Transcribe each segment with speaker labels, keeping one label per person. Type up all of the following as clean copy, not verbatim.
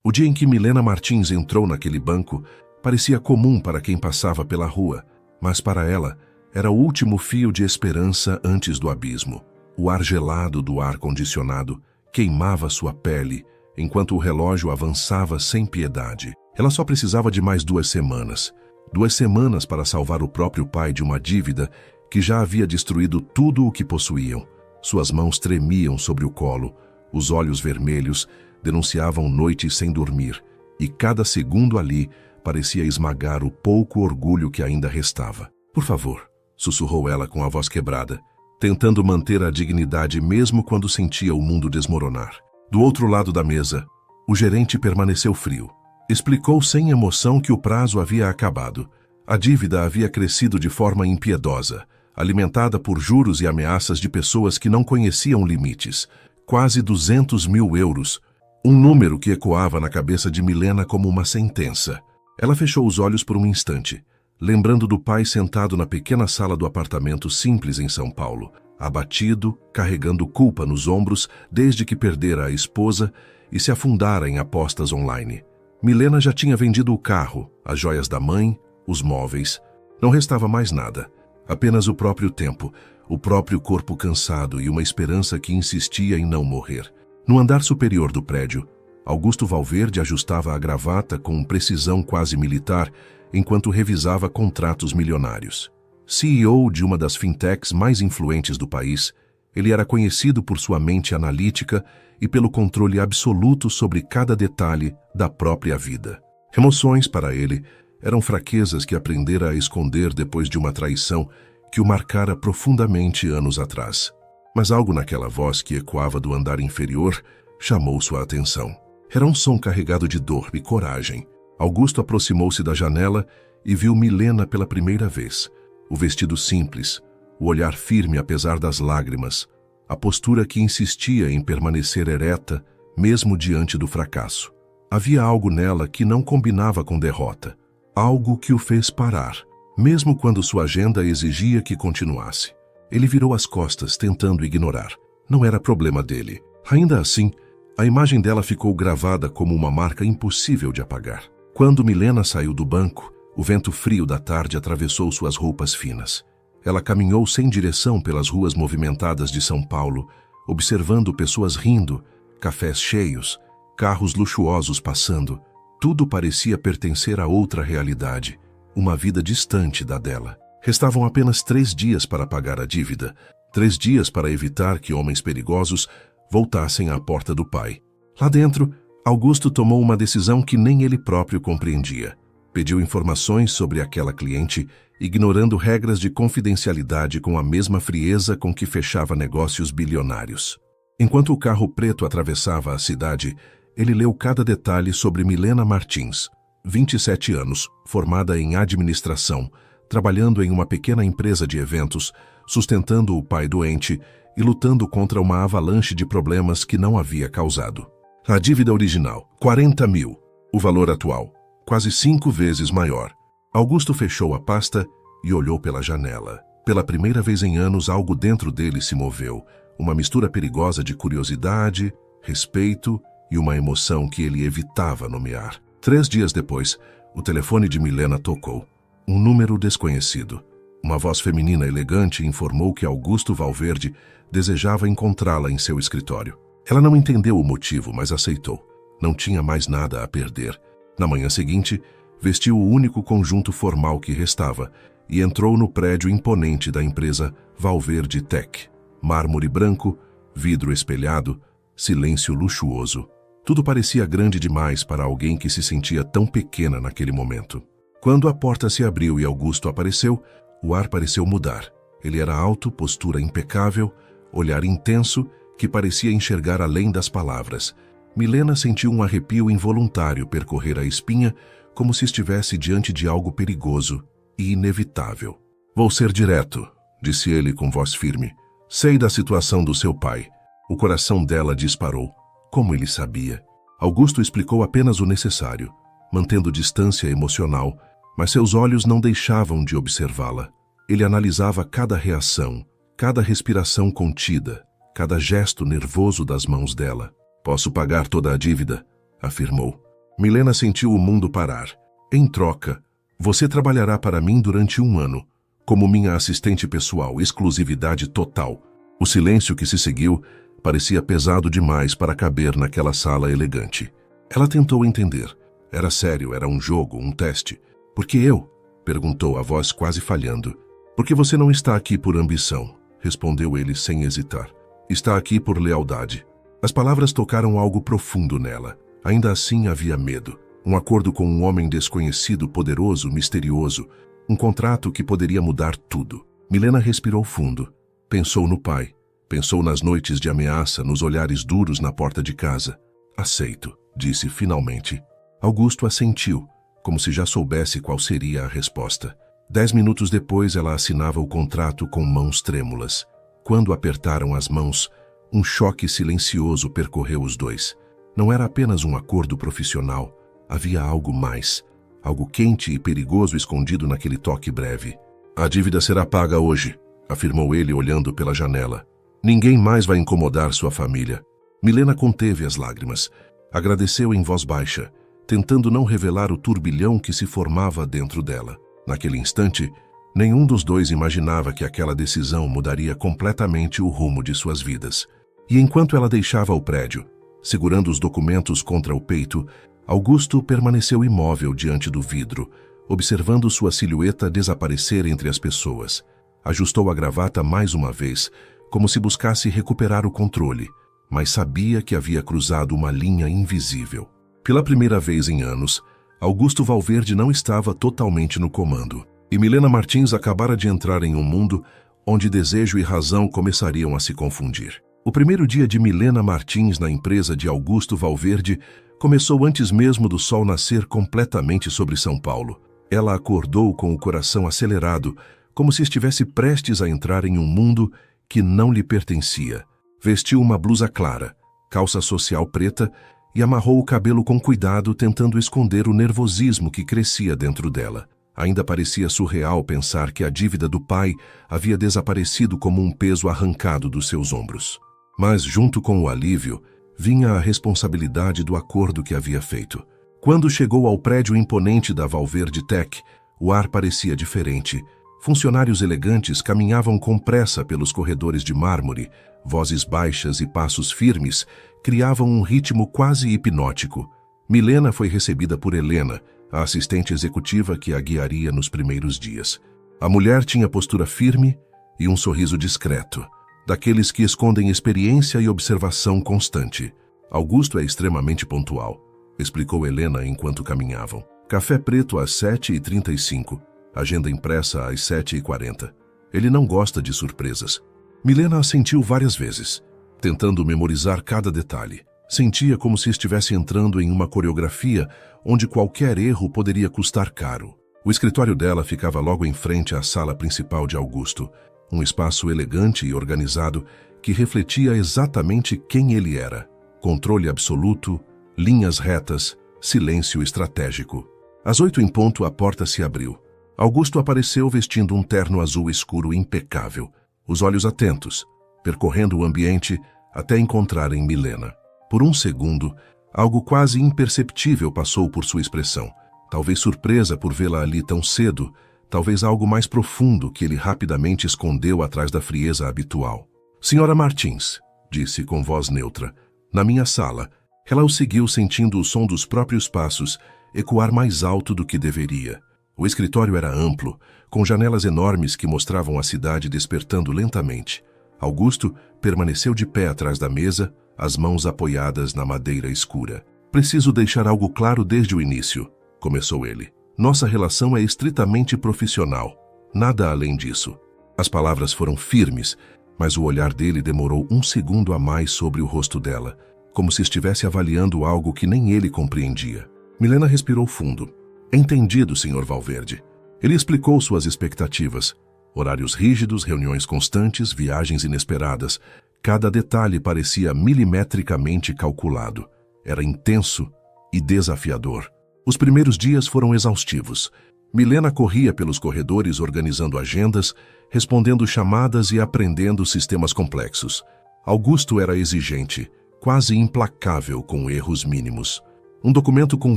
Speaker 1: O dia em que Milena Martins entrou naquele banco parecia comum para quem passava pela rua, mas para ela era o último fio de esperança antes do abismo. O ar gelado do ar-condicionado queimava sua pele enquanto o relógio avançava sem piedade. Ela só precisava de mais 2 semanas. 2 semanas para salvar o próprio pai de uma dívida que já havia destruído tudo o que possuíam. Suas mãos tremiam sobre o colo, os olhos vermelhos denunciavam noites sem dormir, e cada segundo ali parecia esmagar o pouco orgulho que ainda restava. "Por favor", sussurrou ela com a voz quebrada, tentando manter a dignidade mesmo quando sentia o mundo desmoronar. Do outro lado da mesa, o gerente permaneceu frio. Explicou sem emoção que o prazo havia acabado. A dívida havia crescido de forma impiedosa, alimentada por juros e ameaças de pessoas que não conheciam limites. Quase 200 mil euros, um número que ecoava na cabeça de Milena como uma sentença. Ela fechou os olhos por um instante, lembrando do pai sentado na pequena sala do apartamento simples em São Paulo, abatido, carregando culpa nos ombros desde que perdera a esposa e se afundara em apostas online. Milena já tinha vendido o carro, as joias da mãe, os móveis. Não restava mais nada, apenas o próprio tempo, o próprio corpo cansado e uma esperança que insistia em não morrer. No andar superior do prédio, Augusto Valverde ajustava a gravata com precisão quase militar enquanto revisava contratos milionários. CEO de uma das fintechs mais influentes do país, ele era conhecido por sua mente analítica e pelo controle absoluto sobre cada detalhe da própria vida. Emoções, para ele, eram fraquezas que aprendera a esconder depois de uma traição que o marcara profundamente anos atrás. Mas algo naquela voz que ecoava do andar inferior chamou sua atenção. Era um som carregado de dor e coragem. Augusto aproximou-se da janela e viu Milena pela primeira vez. O vestido simples, o olhar firme apesar das lágrimas, a postura que insistia em permanecer ereta mesmo diante do fracasso. Havia algo nela que não combinava com derrota, algo que o fez parar, mesmo quando sua agenda exigia que continuasse. Ele virou as costas, tentando ignorar. Não era problema dele. Ainda assim, a imagem dela ficou gravada como uma marca impossível de apagar. Quando Milena saiu do banco, o vento frio da tarde atravessou suas roupas finas. Ela caminhou sem direção pelas ruas movimentadas de São Paulo, observando pessoas rindo, cafés cheios, carros luxuosos passando. Tudo parecia pertencer a outra realidade, uma vida distante da dela. Restavam apenas 3 dias para pagar a dívida, 3 dias para evitar que homens perigosos voltassem à porta do pai. Lá dentro, Augusto tomou uma decisão que nem ele próprio compreendia. Pediu informações sobre aquela cliente, ignorando regras de confidencialidade com a mesma frieza com que fechava negócios bilionários. Enquanto o carro preto atravessava a cidade, ele leu cada detalhe sobre Milena Martins, 27 anos, formada em administração, trabalhando em uma pequena empresa de eventos, sustentando o pai doente e lutando contra uma avalanche de problemas que não havia causado. A dívida original, 40 mil. O valor atual, quase 5 vezes maior. Augusto fechou a pasta e olhou pela janela. Pela primeira vez em anos, algo dentro dele se moveu, uma mistura perigosa de curiosidade, respeito e uma emoção que ele evitava nomear. 3 dias depois, o telefone de Milena tocou. Um número desconhecido. Uma voz feminina elegante informou que Augusto Valverde desejava encontrá-la em seu escritório. Ela não entendeu o motivo, mas aceitou. Não tinha mais nada a perder. Na manhã seguinte, vestiu o único conjunto formal que restava e entrou no prédio imponente da empresa Valverde Tech. Mármore branco, vidro espelhado, silêncio luxuoso. Tudo parecia grande demais para alguém que se sentia tão pequena naquele momento. Quando a porta se abriu e Augusto apareceu, o ar pareceu mudar. Ele era alto, postura impecável, olhar intenso que parecia enxergar além das palavras. Milena sentiu um arrepio involuntário percorrer a espinha, como se estivesse diante de algo perigoso e inevitável. "Vou ser direto", disse ele com voz firme. "Sei da situação do seu pai." O coração dela disparou. Como ele sabia? Augusto explicou apenas o necessário, mantendo distância emocional, mas seus olhos não deixavam de observá-la. Ele analisava cada reação, cada respiração contida, cada gesto nervoso das mãos dela. "Posso pagar toda a dívida", afirmou. Milena sentiu o mundo parar. Em troca, você trabalhará para mim durante 1 ano, como minha assistente pessoal, exclusividade total. O silêncio que se seguiu parecia pesado demais para caber naquela sala elegante. Ela tentou entender. Era sério, era um jogo, um teste. Por que eu? Perguntou a voz quase falhando. Porque você não está aqui por ambição, respondeu ele sem hesitar. Está aqui por lealdade. As palavras tocaram algo profundo nela. Ainda assim havia medo. Um acordo com um homem desconhecido, poderoso, misterioso. Um contrato que poderia mudar tudo. Milena respirou fundo. Pensou no pai. Pensou nas noites de ameaça, nos olhares duros na porta de casa. Aceito, disse finalmente. Augusto assentiu, como se já soubesse qual seria a resposta. 10 minutos depois ela assinava o contrato com mãos trêmulas. Quando apertaram as mãos, um choque silencioso percorreu os dois. Não era apenas um acordo profissional. Havia algo mais. Algo quente e perigoso escondido naquele toque breve. A dívida será paga hoje, afirmou ele olhando pela janela. Ninguém mais vai incomodar sua família. Milena conteve as lágrimas. Agradeceu em voz baixa, tentando não revelar o turbilhão que se formava dentro dela. Naquele instante, nenhum dos dois imaginava que aquela decisão mudaria completamente o rumo de suas vidas. E enquanto ela deixava o prédio, segurando os documentos contra o peito, Augusto permaneceu imóvel diante do vidro, observando sua silhueta desaparecer entre as pessoas. Ajustou a gravata mais uma vez, como se buscasse recuperar o controle, mas sabia que havia cruzado uma linha invisível. Pela primeira vez em anos, Augusto Valverde não estava totalmente no comando, e Milena Martins acabara de entrar em um mundo onde desejo e razão começariam a se confundir. O primeiro dia de Milena Martins na empresa de Augusto Valverde começou antes mesmo do sol nascer completamente sobre São Paulo. Ela acordou com o coração acelerado, como se estivesse prestes a entrar em um mundo que não lhe pertencia. Vestiu uma blusa clara, calça social preta e amarrou o cabelo com cuidado, tentando esconder o nervosismo que crescia dentro dela. Ainda parecia surreal pensar que a dívida do pai havia desaparecido como um peso arrancado dos seus ombros. Mas, junto com o alívio, vinha a responsabilidade do acordo que havia feito. Quando chegou ao prédio imponente da Valverde Tech, o ar parecia diferente. Funcionários elegantes caminhavam com pressa pelos corredores de mármore, vozes baixas e passos firmes criavam um ritmo quase hipnótico. Milena foi recebida por Helena, a assistente executiva que a guiaria nos primeiros dias. A mulher tinha postura firme e um sorriso discreto, daqueles que escondem experiência e observação constante. Augusto é extremamente pontual, explicou Helena enquanto caminhavam. Café preto às 7h35, agenda impressa às 7h40. Ele não gosta de surpresas. Milena assentiu várias vezes, tentando memorizar cada detalhe. Sentia como se estivesse entrando em uma coreografia onde qualquer erro poderia custar caro. O escritório dela ficava logo em frente à sala principal de Augusto, um espaço elegante e organizado que refletia exatamente quem ele era. Controle absoluto, linhas retas, silêncio estratégico. Às 8 em ponto, a porta se abriu. Augusto apareceu vestindo um terno azul escuro impecável, os olhos atentos, percorrendo o ambiente até encontrarem Milena. Por um segundo, algo quase imperceptível passou por sua expressão. Talvez surpresa por vê-la ali tão cedo, talvez algo mais profundo que ele rapidamente escondeu atrás da frieza habitual. Senhora Martins, disse com voz neutra, na minha sala. Ela o seguiu sentindo o som dos próprios passos ecoar mais alto do que deveria. O escritório era amplo, com janelas enormes que mostravam a cidade despertando lentamente. Augusto permaneceu de pé atrás da mesa, as mãos apoiadas na madeira escura. Preciso deixar algo claro desde o início, começou ele. Nossa relação é estritamente profissional. Nada além disso. As palavras foram firmes, mas o olhar dele demorou um segundo a mais sobre o rosto dela, como se estivesse avaliando algo que nem ele compreendia. Milena respirou fundo. Entendido, Sr. Valverde. Ele explicou suas expectativas. Horários rígidos, reuniões constantes, viagens inesperadas. Cada detalhe parecia milimetricamente calculado. Era intenso e desafiador. Os primeiros dias foram exaustivos. Milena corria pelos corredores organizando agendas, respondendo chamadas e aprendendo sistemas complexos. Augusto era exigente, quase implacável com erros mínimos. Um documento com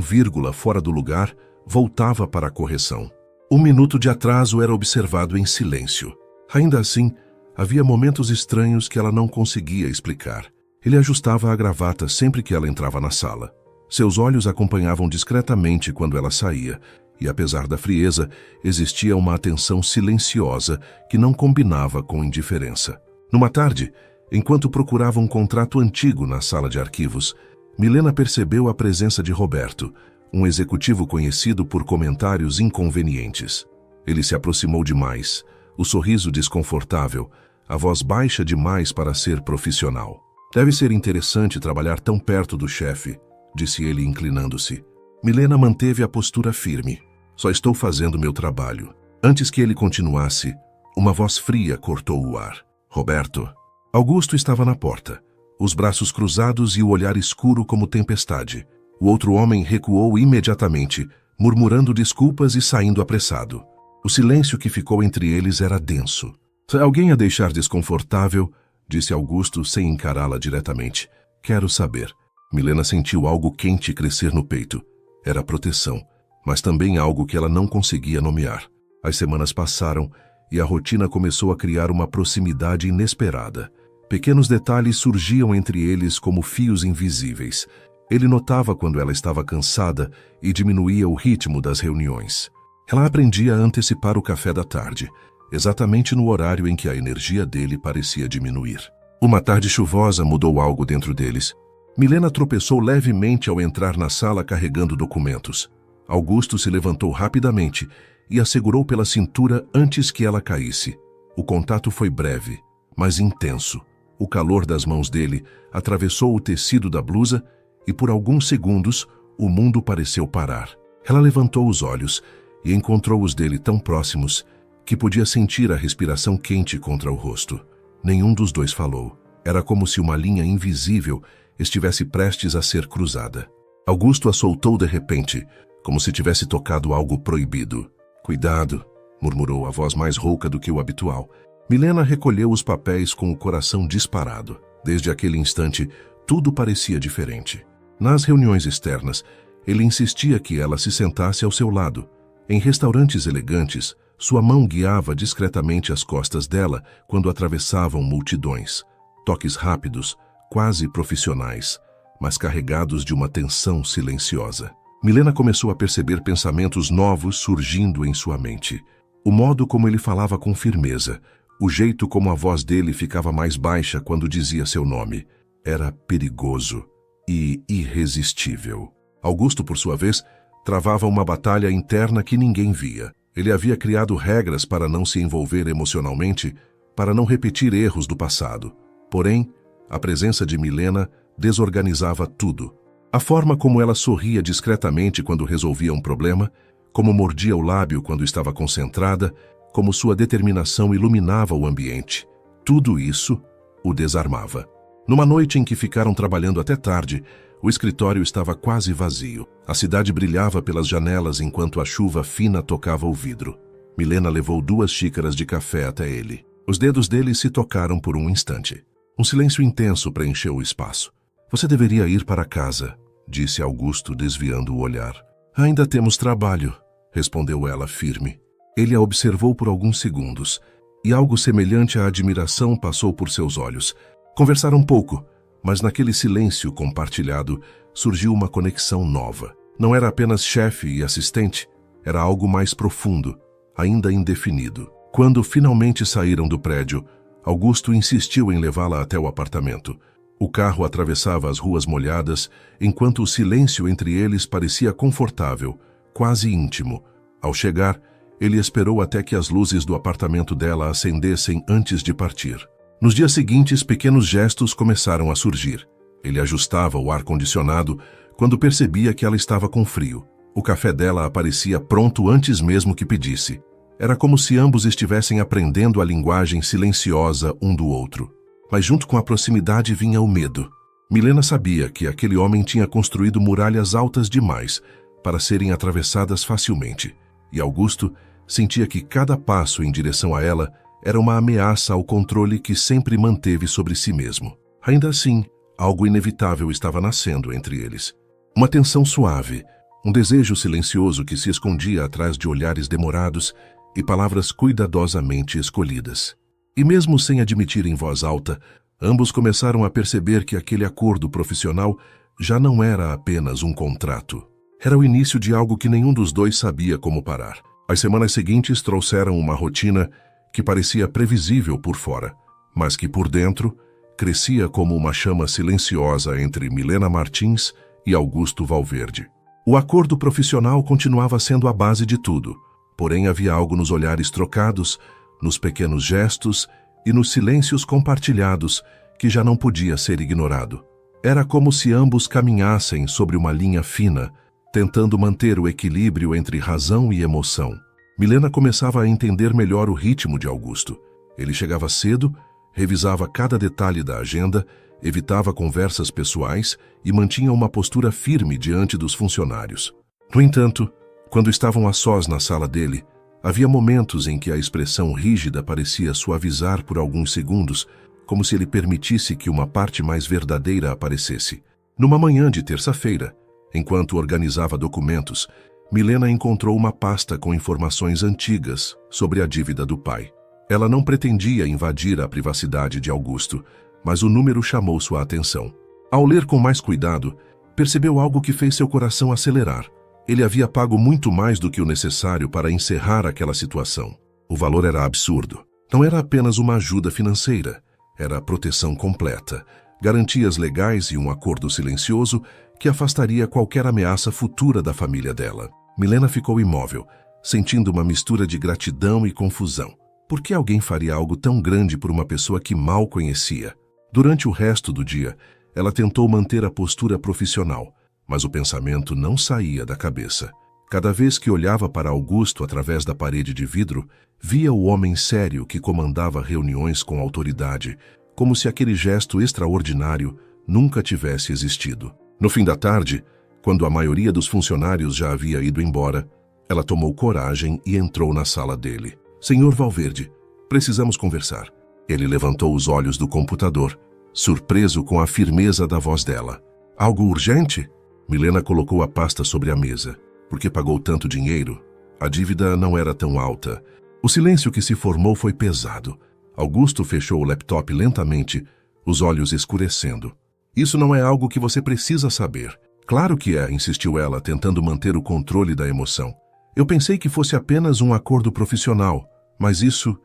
Speaker 1: vírgula fora do lugar voltava para a correção. 1 minuto de atraso era observado em silêncio. Ainda assim, havia momentos estranhos que ela não conseguia explicar. Ele ajustava a gravata sempre que ela entrava na sala. Seus olhos acompanhavam discretamente quando ela saía, e apesar da frieza, existia uma atenção silenciosa que não combinava com indiferença. Numa tarde, enquanto procurava um contrato antigo na sala de arquivos, Milena percebeu a presença de Roberto, um executivo conhecido por comentários inconvenientes. Ele se aproximou demais, o sorriso desconfortável, a voz baixa demais para ser profissional. Deve ser interessante trabalhar tão perto do chefe, disse ele inclinando-se. Milena manteve a postura firme. Só estou fazendo meu trabalho. Antes que ele continuasse, uma voz fria cortou o ar. Roberto. Augusto estava na porta, os braços cruzados e o olhar escuro como tempestade. O outro homem recuou imediatamente, murmurando desculpas e saindo apressado. O silêncio que ficou entre eles era denso. Se alguém a deixar desconfortável, disse Augusto sem encará-la diretamente. Quero saber. Milena sentiu algo quente crescer no peito. Era proteção, mas também algo que ela não conseguia nomear. As semanas passaram e a rotina começou a criar uma proximidade inesperada. Pequenos detalhes surgiam entre eles como fios invisíveis. Ele notava quando ela estava cansada e diminuía o ritmo das reuniões. Ela aprendia a antecipar o café da tarde, exatamente no horário em que a energia dele parecia diminuir. Uma tarde chuvosa mudou algo dentro deles. Milena tropeçou levemente ao entrar na sala carregando documentos. Augusto se levantou rapidamente e a segurou pela cintura antes que ela caísse. O contato foi breve, mas intenso. O calor das mãos dele atravessou o tecido da blusa e por alguns segundos o mundo pareceu parar. Ela levantou os olhos e encontrou os dele tão próximos que podia sentir a respiração quente contra o rosto. Nenhum dos dois falou. Era como se uma linha invisível estivesse prestes a ser cruzada. Augusto a soltou de repente, como se tivesse tocado algo proibido. Cuidado, murmurou a voz mais rouca do que o habitual. Milena recolheu os papéis com o coração disparado. Desde aquele instante, tudo parecia diferente. Nas reuniões externas, ele insistia que ela se sentasse ao seu lado. Em restaurantes elegantes, sua mão guiava discretamente as costas dela quando atravessavam multidões. Toques rápidos, quase profissionais, mas carregados de uma tensão silenciosa. Milena começou a perceber pensamentos novos surgindo em sua mente. O modo como ele falava com firmeza, o jeito como a voz dele ficava mais baixa quando dizia seu nome, era perigoso e irresistível. Augusto, por sua vez, travava uma batalha interna que ninguém via. Ele havia criado regras para não se envolver emocionalmente, para não repetir erros do passado. Porém, a presença de Milena desorganizava tudo. A forma como ela sorria discretamente quando resolvia um problema, como mordia o lábio quando estava concentrada, como sua determinação iluminava o ambiente. Tudo isso o desarmava. Numa noite em que ficaram trabalhando até tarde, o escritório estava quase vazio. A cidade brilhava pelas janelas enquanto a chuva fina tocava o vidro. Milena levou 2 xícaras de café até ele. Os dedos dele se tocaram por um instante. Um silêncio intenso preencheu o espaço. Você deveria ir para casa, disse Augusto, desviando o olhar. Ainda temos trabalho, respondeu ela firme. Ele a observou por alguns segundos, e algo semelhante à admiração passou por seus olhos. Conversaram pouco, mas naquele silêncio compartilhado surgiu uma conexão nova. Não era apenas chefe e assistente, era algo mais profundo, ainda indefinido. Quando finalmente saíram do prédio, Augusto insistiu em levá-la até o apartamento. O carro atravessava as ruas molhadas, enquanto o silêncio entre eles parecia confortável, quase íntimo. Ao chegar, ele esperou até que as luzes do apartamento dela acendessem antes de partir. Nos dias seguintes, pequenos gestos começaram a surgir. Ele ajustava o ar-condicionado quando percebia que ela estava com frio. O café dela aparecia pronto antes mesmo que pedisse. Era como se ambos estivessem aprendendo a linguagem silenciosa um do outro. Mas junto com a proximidade vinha o medo. Milena sabia que aquele homem tinha construído muralhas altas demais para serem atravessadas facilmente. E Augusto sentia que cada passo em direção a ela era uma ameaça ao controle que sempre manteve sobre si mesmo. Ainda assim, algo inevitável estava nascendo entre eles. Uma tensão suave, um desejo silencioso que se escondia atrás de olhares demorados e palavras cuidadosamente escolhidas. E mesmo sem admitir em voz alta, ambos começaram a perceber que aquele acordo profissional já não era apenas um contrato. Era o início de algo que nenhum dos dois sabia como parar. As semanas seguintes trouxeram uma rotina que parecia previsível por fora, mas que por dentro crescia como uma chama silenciosa entre Milena Martins e Augusto Valverde. O acordo profissional continuava sendo a base de tudo, porém havia algo nos olhares trocados, nos pequenos gestos e nos silêncios compartilhados que já não podia ser ignorado. Era como se ambos caminhassem sobre uma linha fina, tentando manter o equilíbrio entre razão e emoção. Milena começava a entender melhor o ritmo de Augusto. Ele chegava cedo, revisava cada detalhe da agenda, evitava conversas pessoais e mantinha uma postura firme diante dos funcionários. No entanto, quando estavam a sós na sala dele, havia momentos em que a expressão rígida parecia suavizar por alguns segundos, como se ele permitisse que uma parte mais verdadeira aparecesse. Numa manhã de terça-feira, enquanto organizava documentos, Milena encontrou uma pasta com informações antigas sobre a dívida do pai. Ela não pretendia invadir a privacidade de Augusto, mas o número chamou sua atenção. Ao ler com mais cuidado, percebeu algo que fez seu coração acelerar. Ele havia pago muito mais do que o necessário para encerrar aquela situação. O valor era absurdo. Não era apenas uma ajuda financeira, era a proteção completa, garantias legais e um acordo silencioso que afastaria qualquer ameaça futura da família dela. Milena ficou imóvel, sentindo uma mistura de gratidão e confusão. Por que alguém faria algo tão grande por uma pessoa que mal conhecia? Durante o resto do dia, ela tentou manter a postura profissional, mas o pensamento não saía da cabeça. Cada vez que olhava para Augusto através da parede de vidro, via o homem sério que comandava reuniões com autoridade, como se aquele gesto extraordinário nunca tivesse existido. No fim da tarde, quando a maioria dos funcionários já havia ido embora, ela tomou coragem e entrou na sala dele. "Senhor Valverde, precisamos conversar." Ele levantou os olhos do computador, surpreso com a firmeza da voz dela. "Algo urgente?" Milena colocou a pasta sobre a mesa. Por que pagou tanto dinheiro? A dívida não era tão alta. O silêncio que se formou foi pesado. Augusto fechou o laptop lentamente, os olhos escurecendo. "Isso não é algo que você precisa saber." "Claro que é", insistiu ela, tentando manter o controle da emoção. "Eu pensei que fosse apenas um acordo profissional, mas isso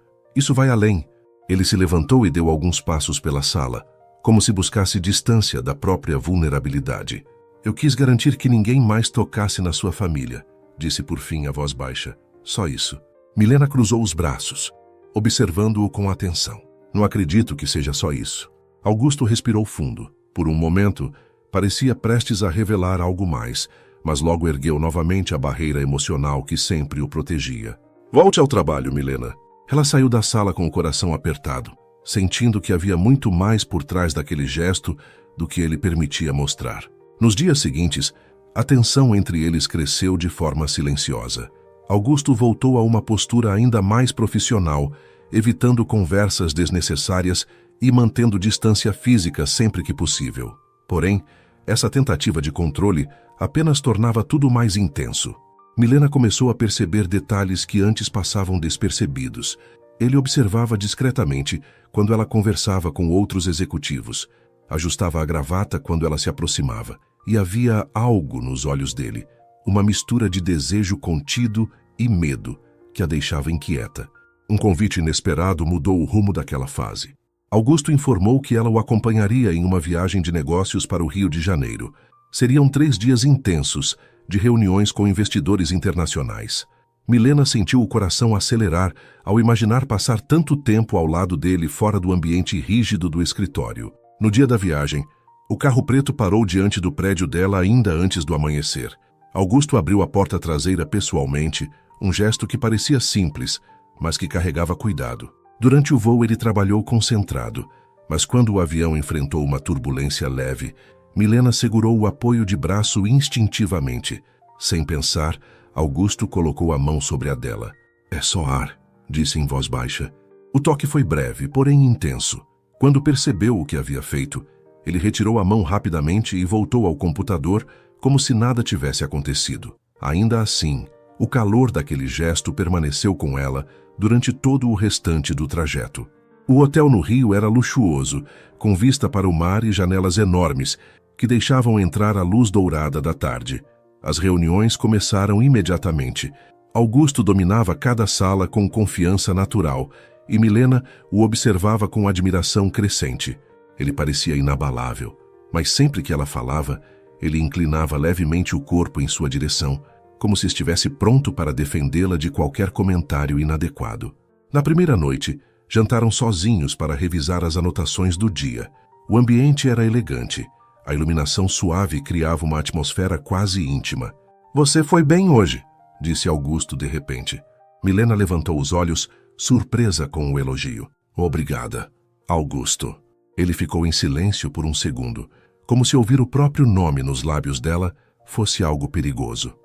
Speaker 1: vai além." Ele se levantou e deu alguns passos pela sala, como se buscasse distância da própria vulnerabilidade. "Eu quis garantir que ninguém mais tocasse na sua família", disse por fim a voz baixa. "Só isso." Milena cruzou os braços, observando-o com atenção. "Não acredito que seja só isso." Augusto respirou fundo. Por um momento, parecia prestes a revelar algo mais, mas logo ergueu novamente a barreira emocional que sempre o protegia. "Volte ao trabalho, Milena." Ela saiu da sala com o coração apertado, sentindo que havia muito mais por trás daquele gesto do que ele permitia mostrar. Nos dias seguintes, a tensão entre eles cresceu de forma silenciosa. Augusto voltou a uma postura ainda mais profissional, evitando conversas desnecessárias e mantendo distância física sempre que possível. Porém, essa tentativa de controle apenas tornava tudo mais intenso. Milena começou a perceber detalhes que antes passavam despercebidos. Ele observava discretamente quando ela conversava com outros executivos, ajustava a gravata quando ela se aproximava, e havia algo nos olhos dele, uma mistura de desejo contido e medo que a deixava inquieta. Um convite inesperado mudou o rumo daquela fase. Augusto informou que ela o acompanharia em uma viagem de negócios para o Rio de Janeiro. Seriam 3 dias intensos, de reuniões com investidores internacionais. Milena sentiu o coração acelerar ao imaginar passar tanto tempo ao lado dele fora do ambiente rígido do escritório. No dia da viagem, o carro preto parou diante do prédio dela ainda antes do amanhecer. Augusto abriu a porta traseira pessoalmente, um gesto que parecia simples, mas que carregava cuidado. Durante o voo ele trabalhou concentrado, mas quando o avião enfrentou uma turbulência leve, Milena segurou o apoio de braço instintivamente. Sem pensar, Augusto colocou a mão sobre a dela. "É só ar", disse em voz baixa. O toque foi breve, porém intenso. Quando percebeu o que havia feito, ele retirou a mão rapidamente e voltou ao computador, como se nada tivesse acontecido. Ainda assim, o calor daquele gesto permaneceu com ela durante todo o restante do trajeto. O hotel no Rio era luxuoso, com vista para o mar e janelas enormes, que deixavam entrar a luz dourada da tarde. As reuniões começaram imediatamente. Augusto dominava cada sala com confiança natural, e Milena o observava com admiração crescente. Ele parecia inabalável, mas sempre que ela falava, ele inclinava levemente o corpo em sua direção, como se estivesse pronto para defendê-la de qualquer comentário inadequado. Na primeira noite, jantaram sozinhos para revisar as anotações do dia. O ambiente era elegante. A iluminação suave criava uma atmosfera quase íntima. "Você foi bem hoje", disse Augusto de repente. Milena levantou os olhos, surpresa com o elogio. "Obrigada, Augusto." Ele ficou em silêncio por um segundo, como se ouvir o próprio nome nos lábios dela fosse algo perigoso.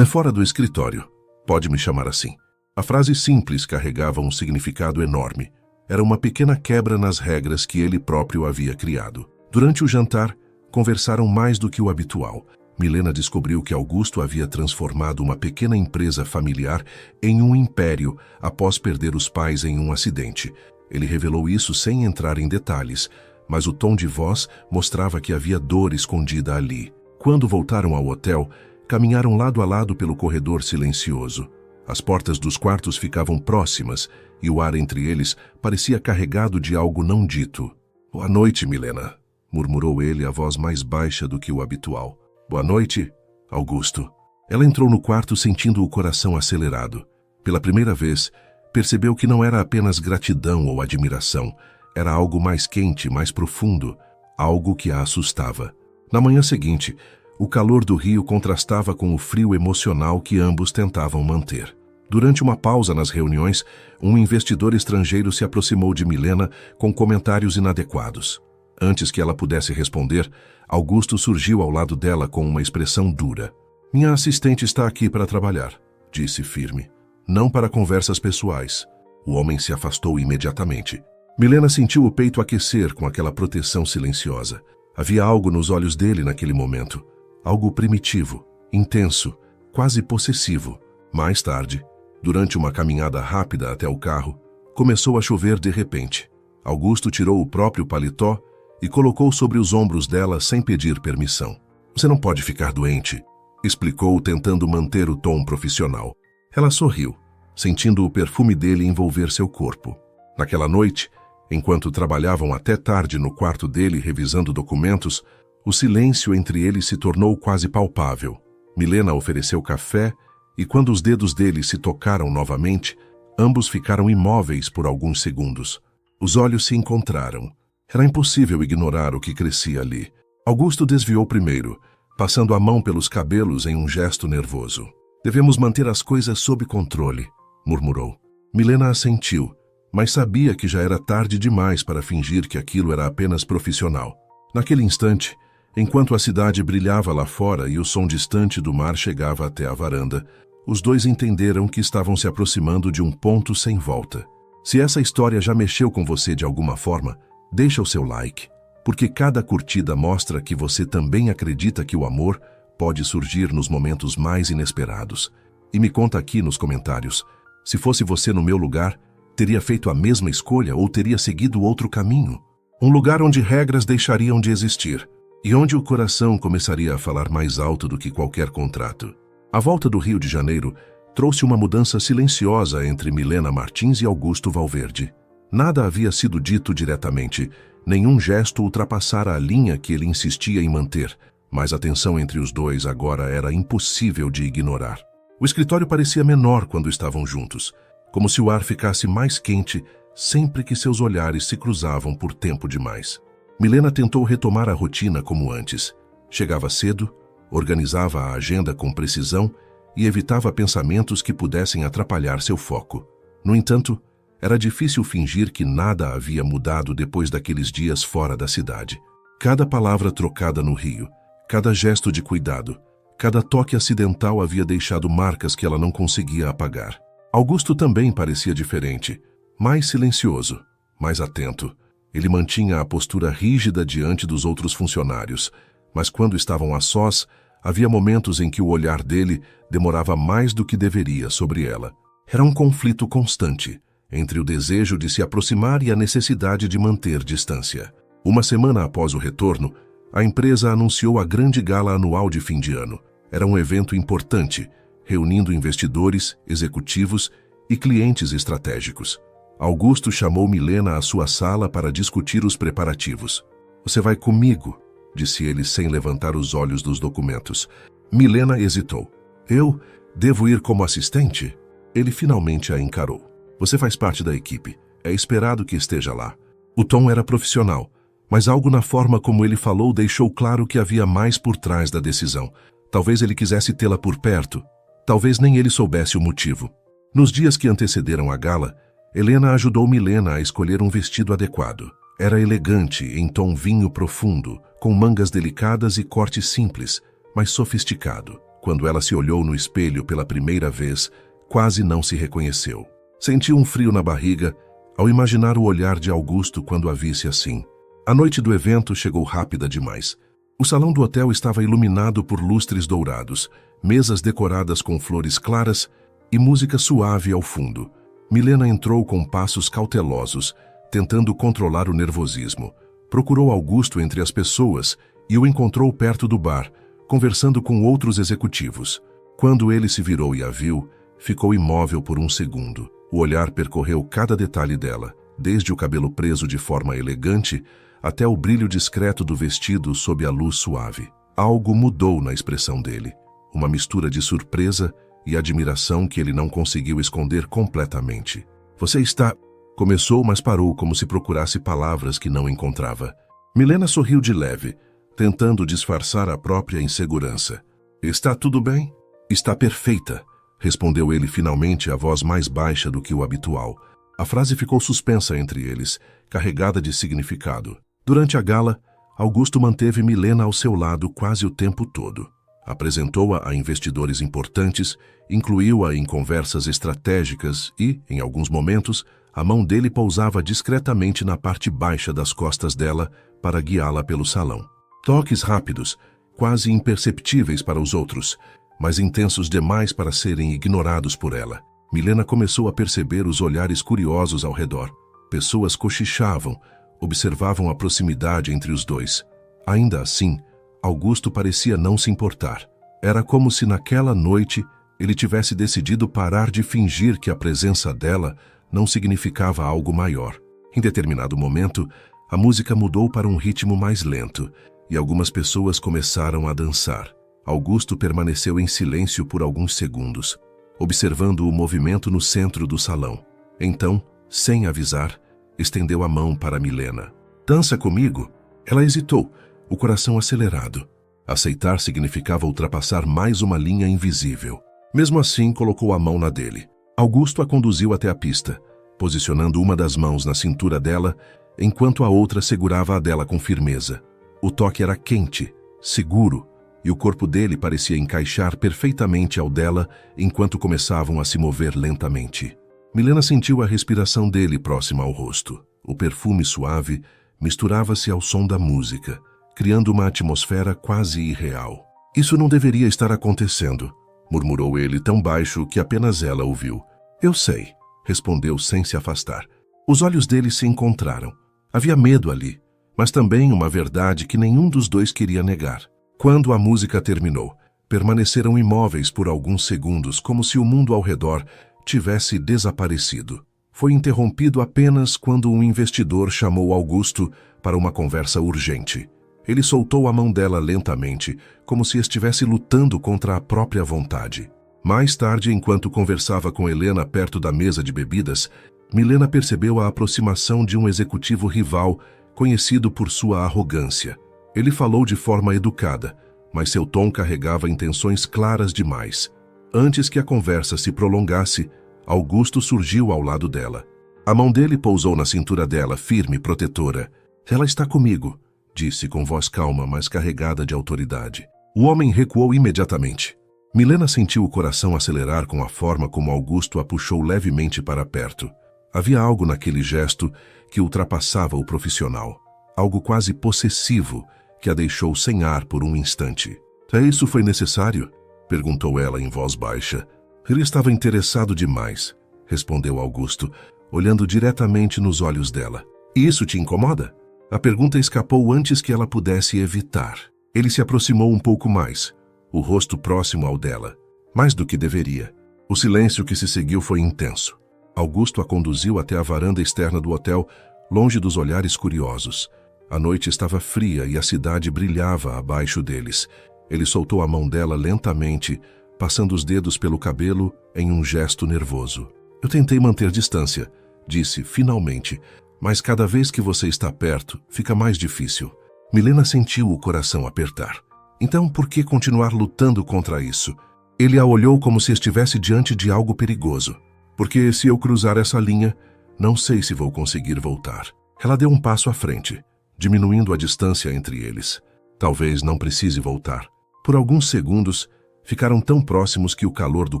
Speaker 1: "Fora do escritório. Pode me chamar assim." A frase simples carregava um significado enorme. Era uma pequena quebra nas regras que ele próprio havia criado. Durante o jantar, conversaram mais do que o habitual. Milena descobriu que Augusto havia transformado uma pequena empresa familiar em um império após perder os pais em um acidente. Ele revelou isso sem entrar em detalhes, mas o tom de voz mostrava que havia dor escondida ali. Quando voltaram ao hotel, caminharam lado a lado pelo corredor silencioso. As portas dos quartos ficavam próximas e o ar entre eles parecia carregado de algo não dito. "Boa noite, Milena", murmurou ele, a voz mais baixa do que o habitual. "Boa noite, Augusto." Ela entrou no quarto sentindo o coração acelerado. Pela primeira vez, percebeu que não era apenas gratidão ou admiração, era algo mais quente, mais profundo, algo que a assustava. Na manhã seguinte, o calor do Rio contrastava com o frio emocional que ambos tentavam manter. Durante uma pausa nas reuniões, um investidor estrangeiro se aproximou de Milena com comentários inadequados. Antes que ela pudesse responder, Augusto surgiu ao lado dela com uma expressão dura. "Minha assistente está aqui para trabalhar", disse firme. "Não para conversas pessoais." O homem se afastou imediatamente. Milena sentiu o peito aquecer com aquela proteção silenciosa. Havia algo nos olhos dele naquele momento. Algo primitivo, intenso, quase possessivo. Mais tarde, durante uma caminhada rápida até o carro, começou a chover de repente. Augusto tirou o próprio paletó e colocou sobre os ombros dela sem pedir permissão. "Você não pode ficar doente", explicou, tentando manter o tom profissional. Ela sorriu, sentindo o perfume dele envolver seu corpo. Naquela noite, enquanto trabalhavam até tarde no quarto dele revisando documentos, o silêncio entre eles se tornou quase palpável. Milena ofereceu café e quando os dedos dele se tocaram novamente, ambos ficaram imóveis por alguns segundos. Os olhos se encontraram. Era impossível ignorar o que crescia ali. Augusto desviou primeiro, passando a mão pelos cabelos em um gesto nervoso. "Devemos manter as coisas sob controle", murmurou. Milena assentiu, mas sabia que já era tarde demais para fingir que aquilo era apenas profissional. Naquele instante, enquanto a cidade brilhava lá fora e o som distante do mar chegava até a varanda, os dois entenderam que estavam se aproximando de um ponto sem volta. Se essa história já mexeu com você de alguma forma, deixa o seu like, porque cada curtida mostra que você também acredita que o amor pode surgir nos momentos mais inesperados. E me conta aqui nos comentários, se fosse você no meu lugar, teria feito a mesma escolha ou teria seguido outro caminho? Um lugar onde regras deixariam de existir e onde o coração começaria a falar mais alto do que qualquer contrato. A volta do Rio de Janeiro trouxe uma mudança silenciosa entre Milena Martins e Augusto Valverde. Nada havia sido dito diretamente, nenhum gesto ultrapassara a linha que ele insistia em manter, mas a tensão entre os dois agora era impossível de ignorar. O escritório parecia menor quando estavam juntos, como se o ar ficasse mais quente sempre que seus olhares se cruzavam por tempo demais. Milena tentou retomar a rotina como antes. Chegava cedo, organizava a agenda com precisão e evitava pensamentos que pudessem atrapalhar seu foco. No entanto, era difícil fingir que nada havia mudado depois daqueles dias fora da cidade. Cada palavra trocada no Rio, cada gesto de cuidado, cada toque acidental havia deixado marcas que ela não conseguia apagar. Augusto também parecia diferente, mais silencioso, mais atento. Ele mantinha a postura rígida diante dos outros funcionários, mas quando estavam a sós, Havia momentos em que o olhar dele demorava mais do que deveria sobre ela. Era um conflito constante entre o desejo de se aproximar e a necessidade de manter distância. Uma semana após o retorno, a empresa anunciou a grande gala anual de fim de ano. Era um evento importante, reunindo investidores, executivos e clientes estratégicos. Augusto chamou Milena à sua sala para discutir os preparativos. "Você vai comigo?", disse ele sem levantar os olhos dos documentos. Milena hesitou. "Eu devo ir como assistente?" Ele finalmente a encarou. "Você faz parte da equipe. É esperado que esteja lá." O tom era profissional, mas algo na forma como ele falou deixou claro que havia mais por trás da decisão. Talvez ele quisesse tê-la por perto. Talvez nem ele soubesse o motivo. Nos dias que antecederam a gala, Helena ajudou Milena a escolher um vestido adequado. Era elegante, em tom vinho profundo, com mangas delicadas e corte simples, mas sofisticado. Quando ela se olhou no espelho pela primeira vez, quase não se reconheceu. Sentiu um frio na barriga ao imaginar o olhar de Augusto quando a visse assim. A noite do evento chegou rápida demais. O salão do hotel estava iluminado por lustres dourados, mesas decoradas com flores claras e música suave ao fundo. Milena entrou com passos cautelosos, tentando controlar o nervosismo. Procurou Augusto entre as pessoas e o encontrou perto do bar, conversando com outros executivos. Quando ele se virou e a viu, ficou imóvel por um segundo. O olhar percorreu cada detalhe dela, desde o cabelo preso de forma elegante até o brilho discreto do vestido sob a luz suave. Algo mudou na expressão dele, uma mistura de surpresa e admiração que ele não conseguiu esconder completamente. "Você está..." Começou, mas parou como se procurasse palavras que não encontrava. Milena sorriu de leve, tentando disfarçar a própria insegurança. "Está tudo bem?" "Está perfeita", respondeu ele finalmente, a voz mais baixa do que o habitual. A frase ficou suspensa entre eles, carregada de significado. Durante a gala, Augusto manteve Milena ao seu lado quase o tempo todo. Apresentou-a a investidores importantes, incluiu-a em conversas estratégicas e, em alguns momentos, a mão dele pousava discretamente na parte baixa das costas dela para guiá-la pelo salão. Toques rápidos, quase imperceptíveis para os outros, mas intensos demais para serem ignorados por ela. Milena começou a perceber os olhares curiosos ao redor. Pessoas cochichavam, observavam a proximidade entre os dois. Ainda assim, Augusto parecia não se importar. Era como se naquela noite ele tivesse decidido parar de fingir que a presença dela não significava algo maior. Em determinado momento, a música mudou para um ritmo mais lento e algumas pessoas começaram a dançar. Augusto permaneceu em silêncio por alguns segundos, observando o movimento no centro do salão. Então, sem avisar, estendeu a mão para Milena. "Dança comigo?" Ela hesitou, o coração acelerado. Aceitar significava ultrapassar mais uma linha invisível. Mesmo assim, colocou a mão na dele. Augusto a conduziu até a pista, posicionando uma das mãos na cintura dela, enquanto a outra segurava a dela com firmeza. O toque era quente, seguro, e o corpo dele parecia encaixar perfeitamente ao dela enquanto começavam a se mover lentamente. Milena sentiu a respiração dele próxima ao rosto. O perfume suave misturava-se ao som da música, criando uma atmosfera quase irreal. "Isso não deveria estar acontecendo", murmurou ele tão baixo que apenas ela ouviu. "Eu sei", respondeu sem se afastar. Os olhos dele se encontraram. Havia medo ali, mas também uma verdade que nenhum dos dois queria negar. Quando a música terminou, permaneceram imóveis por alguns segundos, como se o mundo ao redor tivesse desaparecido. Foi interrompido apenas quando um investidor chamou Augusto para uma conversa urgente. Ele soltou a mão dela lentamente, como se estivesse lutando contra a própria vontade. Mais tarde, enquanto conversava com Helena perto da mesa de bebidas, Milena percebeu a aproximação de um executivo rival, conhecido por sua arrogância. Ele falou de forma educada, mas seu tom carregava intenções claras demais. Antes que a conversa se prolongasse, Augusto surgiu ao lado dela. A mão dele pousou na cintura dela, firme e protetora. "Ela está comigo", disse com voz calma, mas carregada de autoridade. O homem recuou imediatamente. Milena sentiu o coração acelerar com a forma como Augusto a puxou levemente para perto. Havia algo naquele gesto que ultrapassava o profissional. Algo quase possessivo que a deixou sem ar por um instante. Isso foi necessário? Perguntou ela em voz baixa. Ele estava interessado demais, respondeu Augusto, olhando diretamente nos olhos dela. E isso te incomoda? A pergunta escapou antes que ela pudesse evitar. Ele se aproximou um pouco mais, o rosto próximo ao dela, mais do que deveria. O silêncio que se seguiu foi intenso. Augusto a conduziu até a varanda externa do hotel, longe dos olhares curiosos. A noite estava fria e a cidade brilhava abaixo deles. Ele soltou a mão dela lentamente, passando os dedos pelo cabelo em um gesto nervoso. Eu tentei manter distância, disse finalmente, mas cada vez que você está perto, fica mais difícil. Milena sentiu o coração apertar. Então, por que continuar lutando contra isso? Ele a olhou como se estivesse diante de algo perigoso. Porque se eu cruzar essa linha, não sei se vou conseguir voltar. Ela deu um passo à frente, diminuindo a distância entre eles. Talvez não precise voltar. Por alguns segundos, ficaram tão próximos que o calor do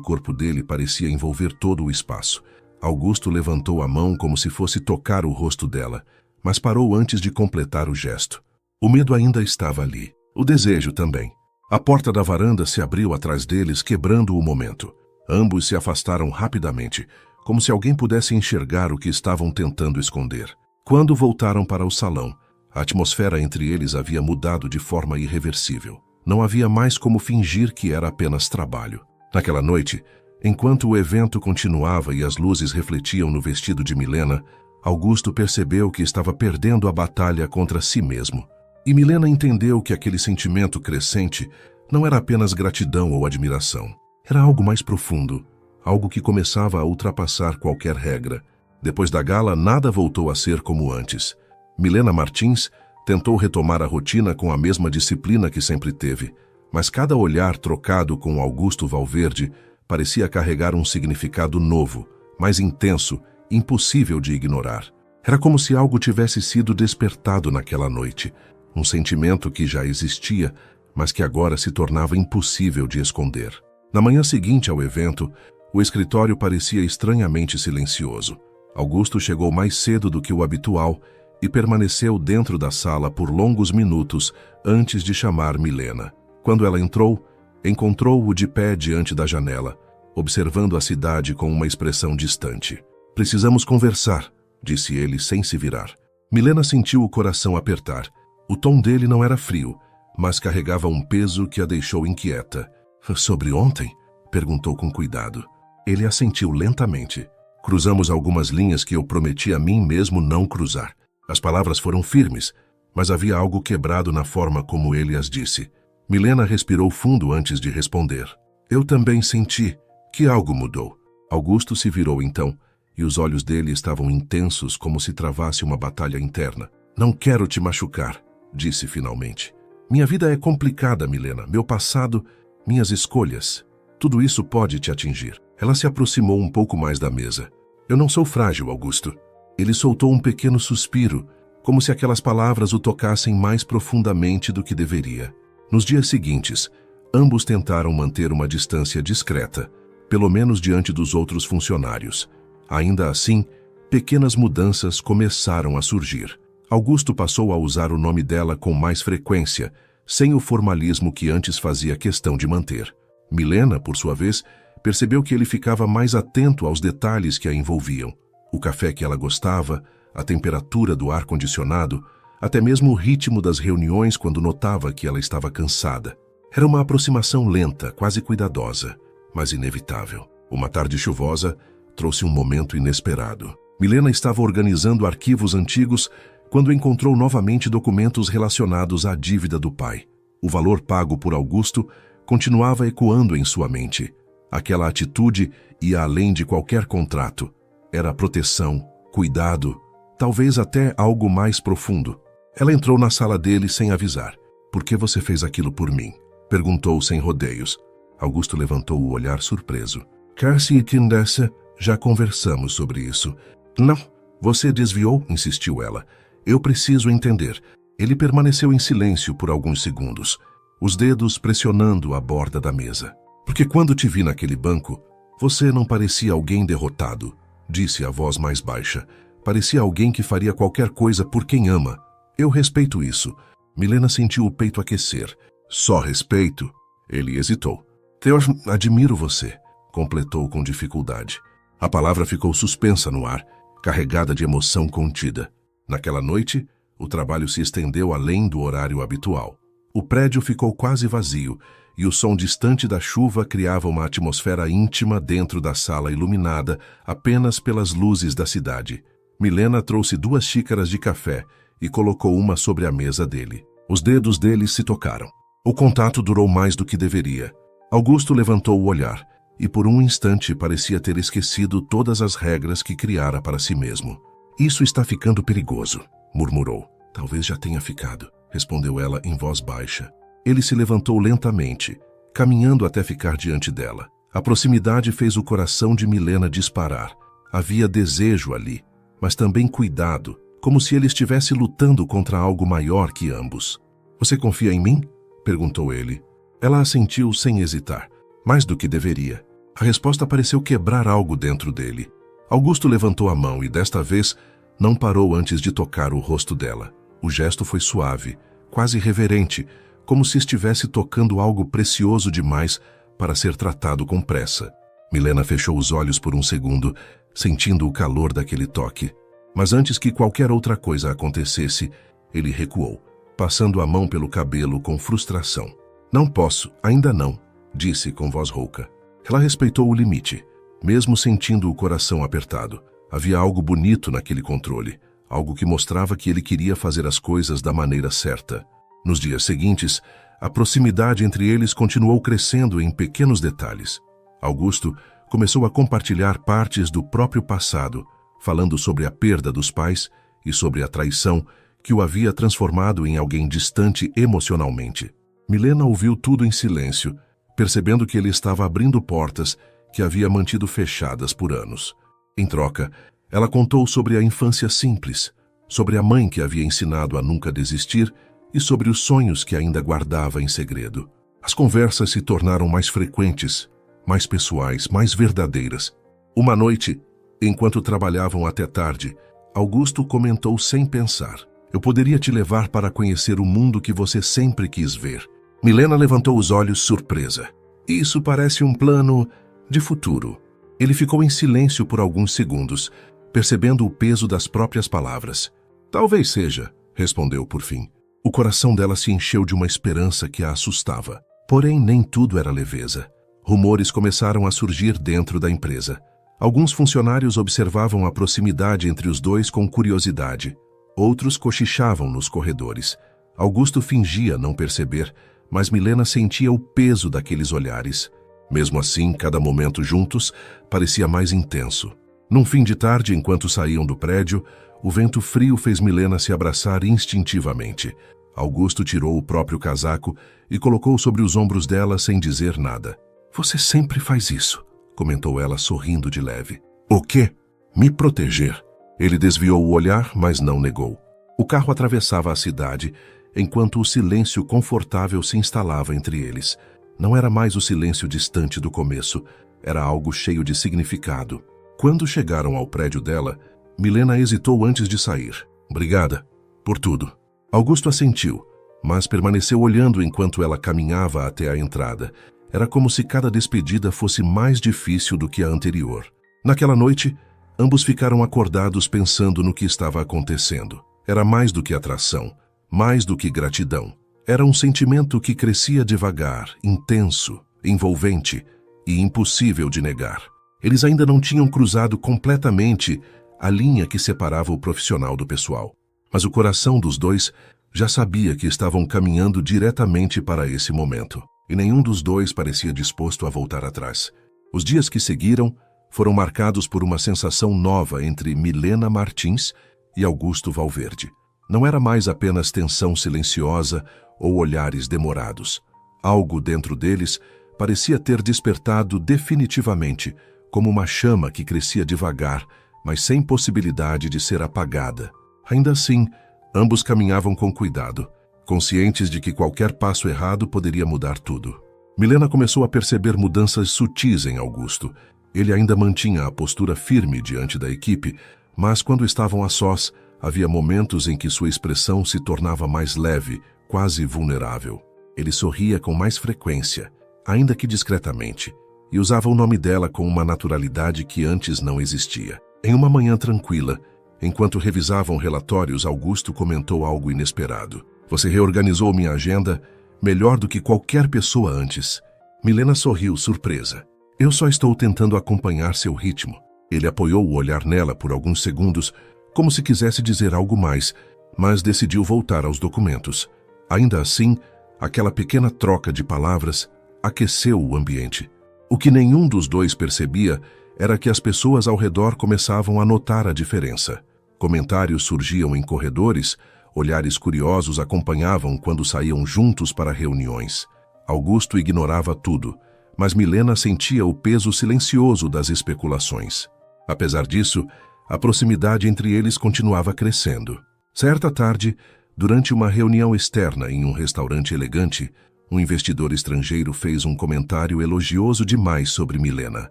Speaker 1: corpo dele parecia envolver todo o espaço. Augusto levantou a mão como se fosse tocar o rosto dela, mas parou antes de completar o gesto. O medo ainda estava ali. O desejo também. A porta da varanda se abriu atrás deles, quebrando o momento. Ambos se afastaram rapidamente, como se alguém pudesse enxergar o que estavam tentando esconder. Quando voltaram para o salão, a atmosfera entre eles havia mudado de forma irreversível. Não havia mais como fingir que era apenas trabalho. Naquela noite, enquanto o evento continuava e as luzes refletiam no vestido de Milena, Augusto percebeu que estava perdendo a batalha contra si mesmo. E Milena entendeu que aquele sentimento crescente não era apenas gratidão ou admiração. Era algo mais profundo, algo que começava a ultrapassar qualquer regra. Depois da gala, nada voltou a ser como antes. Milena Martins tentou retomar a rotina com a mesma disciplina que sempre teve, mas cada olhar trocado com Augusto Valverde parecia carregar um significado novo, mais intenso, impossível de ignorar. Era como se algo tivesse sido despertado naquela noite, um sentimento que já existia, mas que agora se tornava impossível de esconder. Na manhã seguinte ao evento, o escritório parecia estranhamente silencioso. Augusto chegou mais cedo do que o habitual e permaneceu dentro da sala por longos minutos antes de chamar Milena. Quando ela entrou, encontrou-o de pé diante da janela, observando a cidade com uma expressão distante. Precisamos conversar, disse ele sem se virar. Milena sentiu o coração apertar. O tom dele não era frio, mas carregava um peso que a deixou inquieta. Sobre ontem? Perguntou com cuidado. Ele assentiu lentamente. Cruzamos algumas linhas que eu prometi a mim mesmo não cruzar. As palavras foram firmes, mas havia algo quebrado na forma como ele as disse. Milena respirou fundo antes de responder. Eu também senti que algo mudou. Augusto se virou então, e os olhos dele estavam intensos como se travasse uma batalha interna. Não quero te machucar, disse finalmente. Minha vida é complicada, Milena. Meu passado, minhas escolhas. Tudo isso pode te atingir. Ela se aproximou um pouco mais da mesa. Eu não sou frágil, Augusto. Ele soltou um pequeno suspiro, como se aquelas palavras o tocassem mais profundamente do que deveria. Nos dias seguintes, ambos tentaram manter uma distância discreta, pelo menos diante dos outros funcionários. Ainda assim, pequenas mudanças começaram a surgir. Augusto passou a usar o nome dela com mais frequência, sem o formalismo que antes fazia questão de manter. Milena, por sua vez, percebeu que ele ficava mais atento aos detalhes que a envolviam. O café que ela gostava, a temperatura do ar-condicionado, até mesmo o ritmo das reuniões quando notava que ela estava cansada. Era uma aproximação lenta, quase cuidadosa, mas inevitável. Uma tarde chuvosa trouxe um momento inesperado. Milena estava organizando arquivos antigos quando encontrou novamente documentos relacionados à dívida do pai. O valor pago por Augusto continuava ecoando em sua mente. Aquela atitude ia além de qualquer contrato. Era proteção, cuidado, talvez até algo mais profundo. Ela entrou na sala dele sem avisar. Por que você fez aquilo por mim? Perguntou sem rodeios. Augusto levantou o olhar surpreso. Cassie e Kindessa, já conversamos sobre isso. Não, você desviou, insistiu ela. Eu preciso entender. Ele permaneceu em silêncio por alguns segundos, os dedos pressionando a borda da mesa. Porque quando te vi naquele banco, você não parecia alguém derrotado, disse a voz mais baixa. Parecia alguém que faria qualquer coisa por quem ama. Eu respeito isso. Milena sentiu o peito aquecer. Só respeito? Ele hesitou. Eu admiro você, completou com dificuldade. A palavra ficou suspensa no ar, carregada de emoção contida. Naquela noite, o trabalho se estendeu além do horário habitual. O prédio ficou quase vazio e o som distante da chuva criava uma atmosfera íntima dentro da sala iluminada apenas pelas luzes da cidade. Milena trouxe 2 xícaras de café e colocou uma sobre a mesa dele. Os dedos dele se tocaram. O contato durou mais do que deveria. Augusto levantou o olhar e por um instante parecia ter esquecido todas as regras que criara para si mesmo. Isso está ficando perigoso, murmurou. Talvez já tenha ficado, respondeu ela em voz baixa. Ele se levantou lentamente, caminhando até ficar diante dela. A proximidade fez o coração de Milena disparar. Havia desejo ali, mas também cuidado, como se ele estivesse lutando contra algo maior que ambos. Você confia em mim? Perguntou ele. Ela assentiu sem hesitar, mais do que deveria. A resposta pareceu quebrar algo dentro dele. Augusto levantou a mão e, desta vez, não parou antes de tocar o rosto dela. O gesto foi suave, quase reverente, como se estivesse tocando algo precioso demais para ser tratado com pressa. Milena fechou os olhos por um segundo, sentindo o calor daquele toque. Mas antes que qualquer outra coisa acontecesse, ele recuou, passando a mão pelo cabelo com frustração. Não posso, ainda não, disse com voz rouca. Ela respeitou o limite, mesmo sentindo o coração apertado. Havia algo bonito naquele controle, algo que mostrava que ele queria fazer as coisas da maneira certa. Nos dias seguintes, a proximidade entre eles continuou crescendo em pequenos detalhes. Augusto começou a compartilhar partes do próprio passado, falando sobre a perda dos pais e sobre a traição que o havia transformado em alguém distante emocionalmente. Milena ouviu tudo em silêncio, percebendo que ele estava abrindo portas que havia mantido fechadas por anos. Em troca, ela contou sobre a infância simples, sobre a mãe que havia ensinado a nunca desistir e sobre os sonhos que ainda guardava em segredo. As conversas se tornaram mais frequentes, mais pessoais, mais verdadeiras. Uma noite, enquanto trabalhavam até tarde, Augusto comentou sem pensar. Eu poderia te levar para conhecer o mundo que você sempre quis ver. Milena levantou os olhos surpresa. Isso parece um plano de futuro. Ele ficou em silêncio por alguns segundos, percebendo o peso das próprias palavras. Talvez seja, respondeu por fim. O coração dela se encheu de uma esperança que a assustava. Porém, nem tudo era leveza. Rumores começaram a surgir dentro da empresa. Alguns funcionários observavam a proximidade entre os dois com curiosidade. Outros cochichavam nos corredores. Augusto fingia não perceber, mas Milena sentia o peso daqueles olhares. Mesmo assim, cada momento juntos parecia mais intenso. Num fim de tarde, enquanto saíam do prédio, o vento frio fez Milena se abraçar instintivamente. Augusto tirou o próprio casaco e colocou sobre os ombros dela sem dizer nada. Você sempre faz isso, comentou ela sorrindo de leve. O quê? Me proteger. Ele desviou o olhar, mas não negou. O carro atravessava a cidade, enquanto o silêncio confortável se instalava entre eles. Não era mais o silêncio distante do começo, era algo cheio de significado. Quando chegaram ao prédio dela, Milena hesitou antes de sair. Obrigada por tudo. Augusto assentiu, mas permaneceu olhando enquanto ela caminhava até a entrada. Era como se cada despedida fosse mais difícil do que a anterior. Naquela noite, ambos ficaram acordados pensando no que estava acontecendo. Era mais do que atração, mais do que gratidão. Era um sentimento que crescia devagar, intenso, envolvente e impossível de negar. Eles ainda não tinham cruzado completamente a linha que separava o profissional do pessoal. Mas o coração dos dois já sabia que estavam caminhando diretamente para esse momento. E nenhum dos dois parecia disposto a voltar atrás. Os dias que seguiram foram marcados por uma sensação nova entre Milena Martins e Augusto Valverde. Não era mais apenas tensão silenciosa ou olhares demorados. Algo dentro deles parecia ter despertado definitivamente, como uma chama que crescia devagar, mas sem possibilidade de ser apagada. Ainda assim, ambos caminhavam com cuidado, conscientes de que qualquer passo errado poderia mudar tudo. Milena começou a perceber mudanças sutis em Augusto. Ele ainda mantinha a postura firme diante da equipe, mas quando estavam a sós, havia momentos em que sua expressão se tornava mais leve, quase vulnerável. Ele sorria com mais frequência, ainda que discretamente, e usava o nome dela com uma naturalidade que antes não existia. Em uma manhã tranquila, enquanto revisavam relatórios, Augusto comentou algo inesperado. Você reorganizou minha agenda melhor do que qualquer pessoa antes. Milena sorriu, surpresa. Eu só estou tentando acompanhar seu ritmo. Ele apoiou o olhar nela por alguns segundos, como se quisesse dizer algo mais, mas decidiu voltar aos documentos. Ainda assim, aquela pequena troca de palavras aqueceu o ambiente. O que nenhum dos dois percebia era que as pessoas ao redor começavam a notar a diferença. Comentários surgiam em corredores, olhares curiosos acompanhavam quando saíam juntos para reuniões. Augusto ignorava tudo, mas Milena sentia o peso silencioso das especulações. Apesar disso, a proximidade entre eles continuava crescendo. Certa tarde, durante uma reunião externa em um restaurante elegante, um investidor estrangeiro fez um comentário elogioso demais sobre Milena.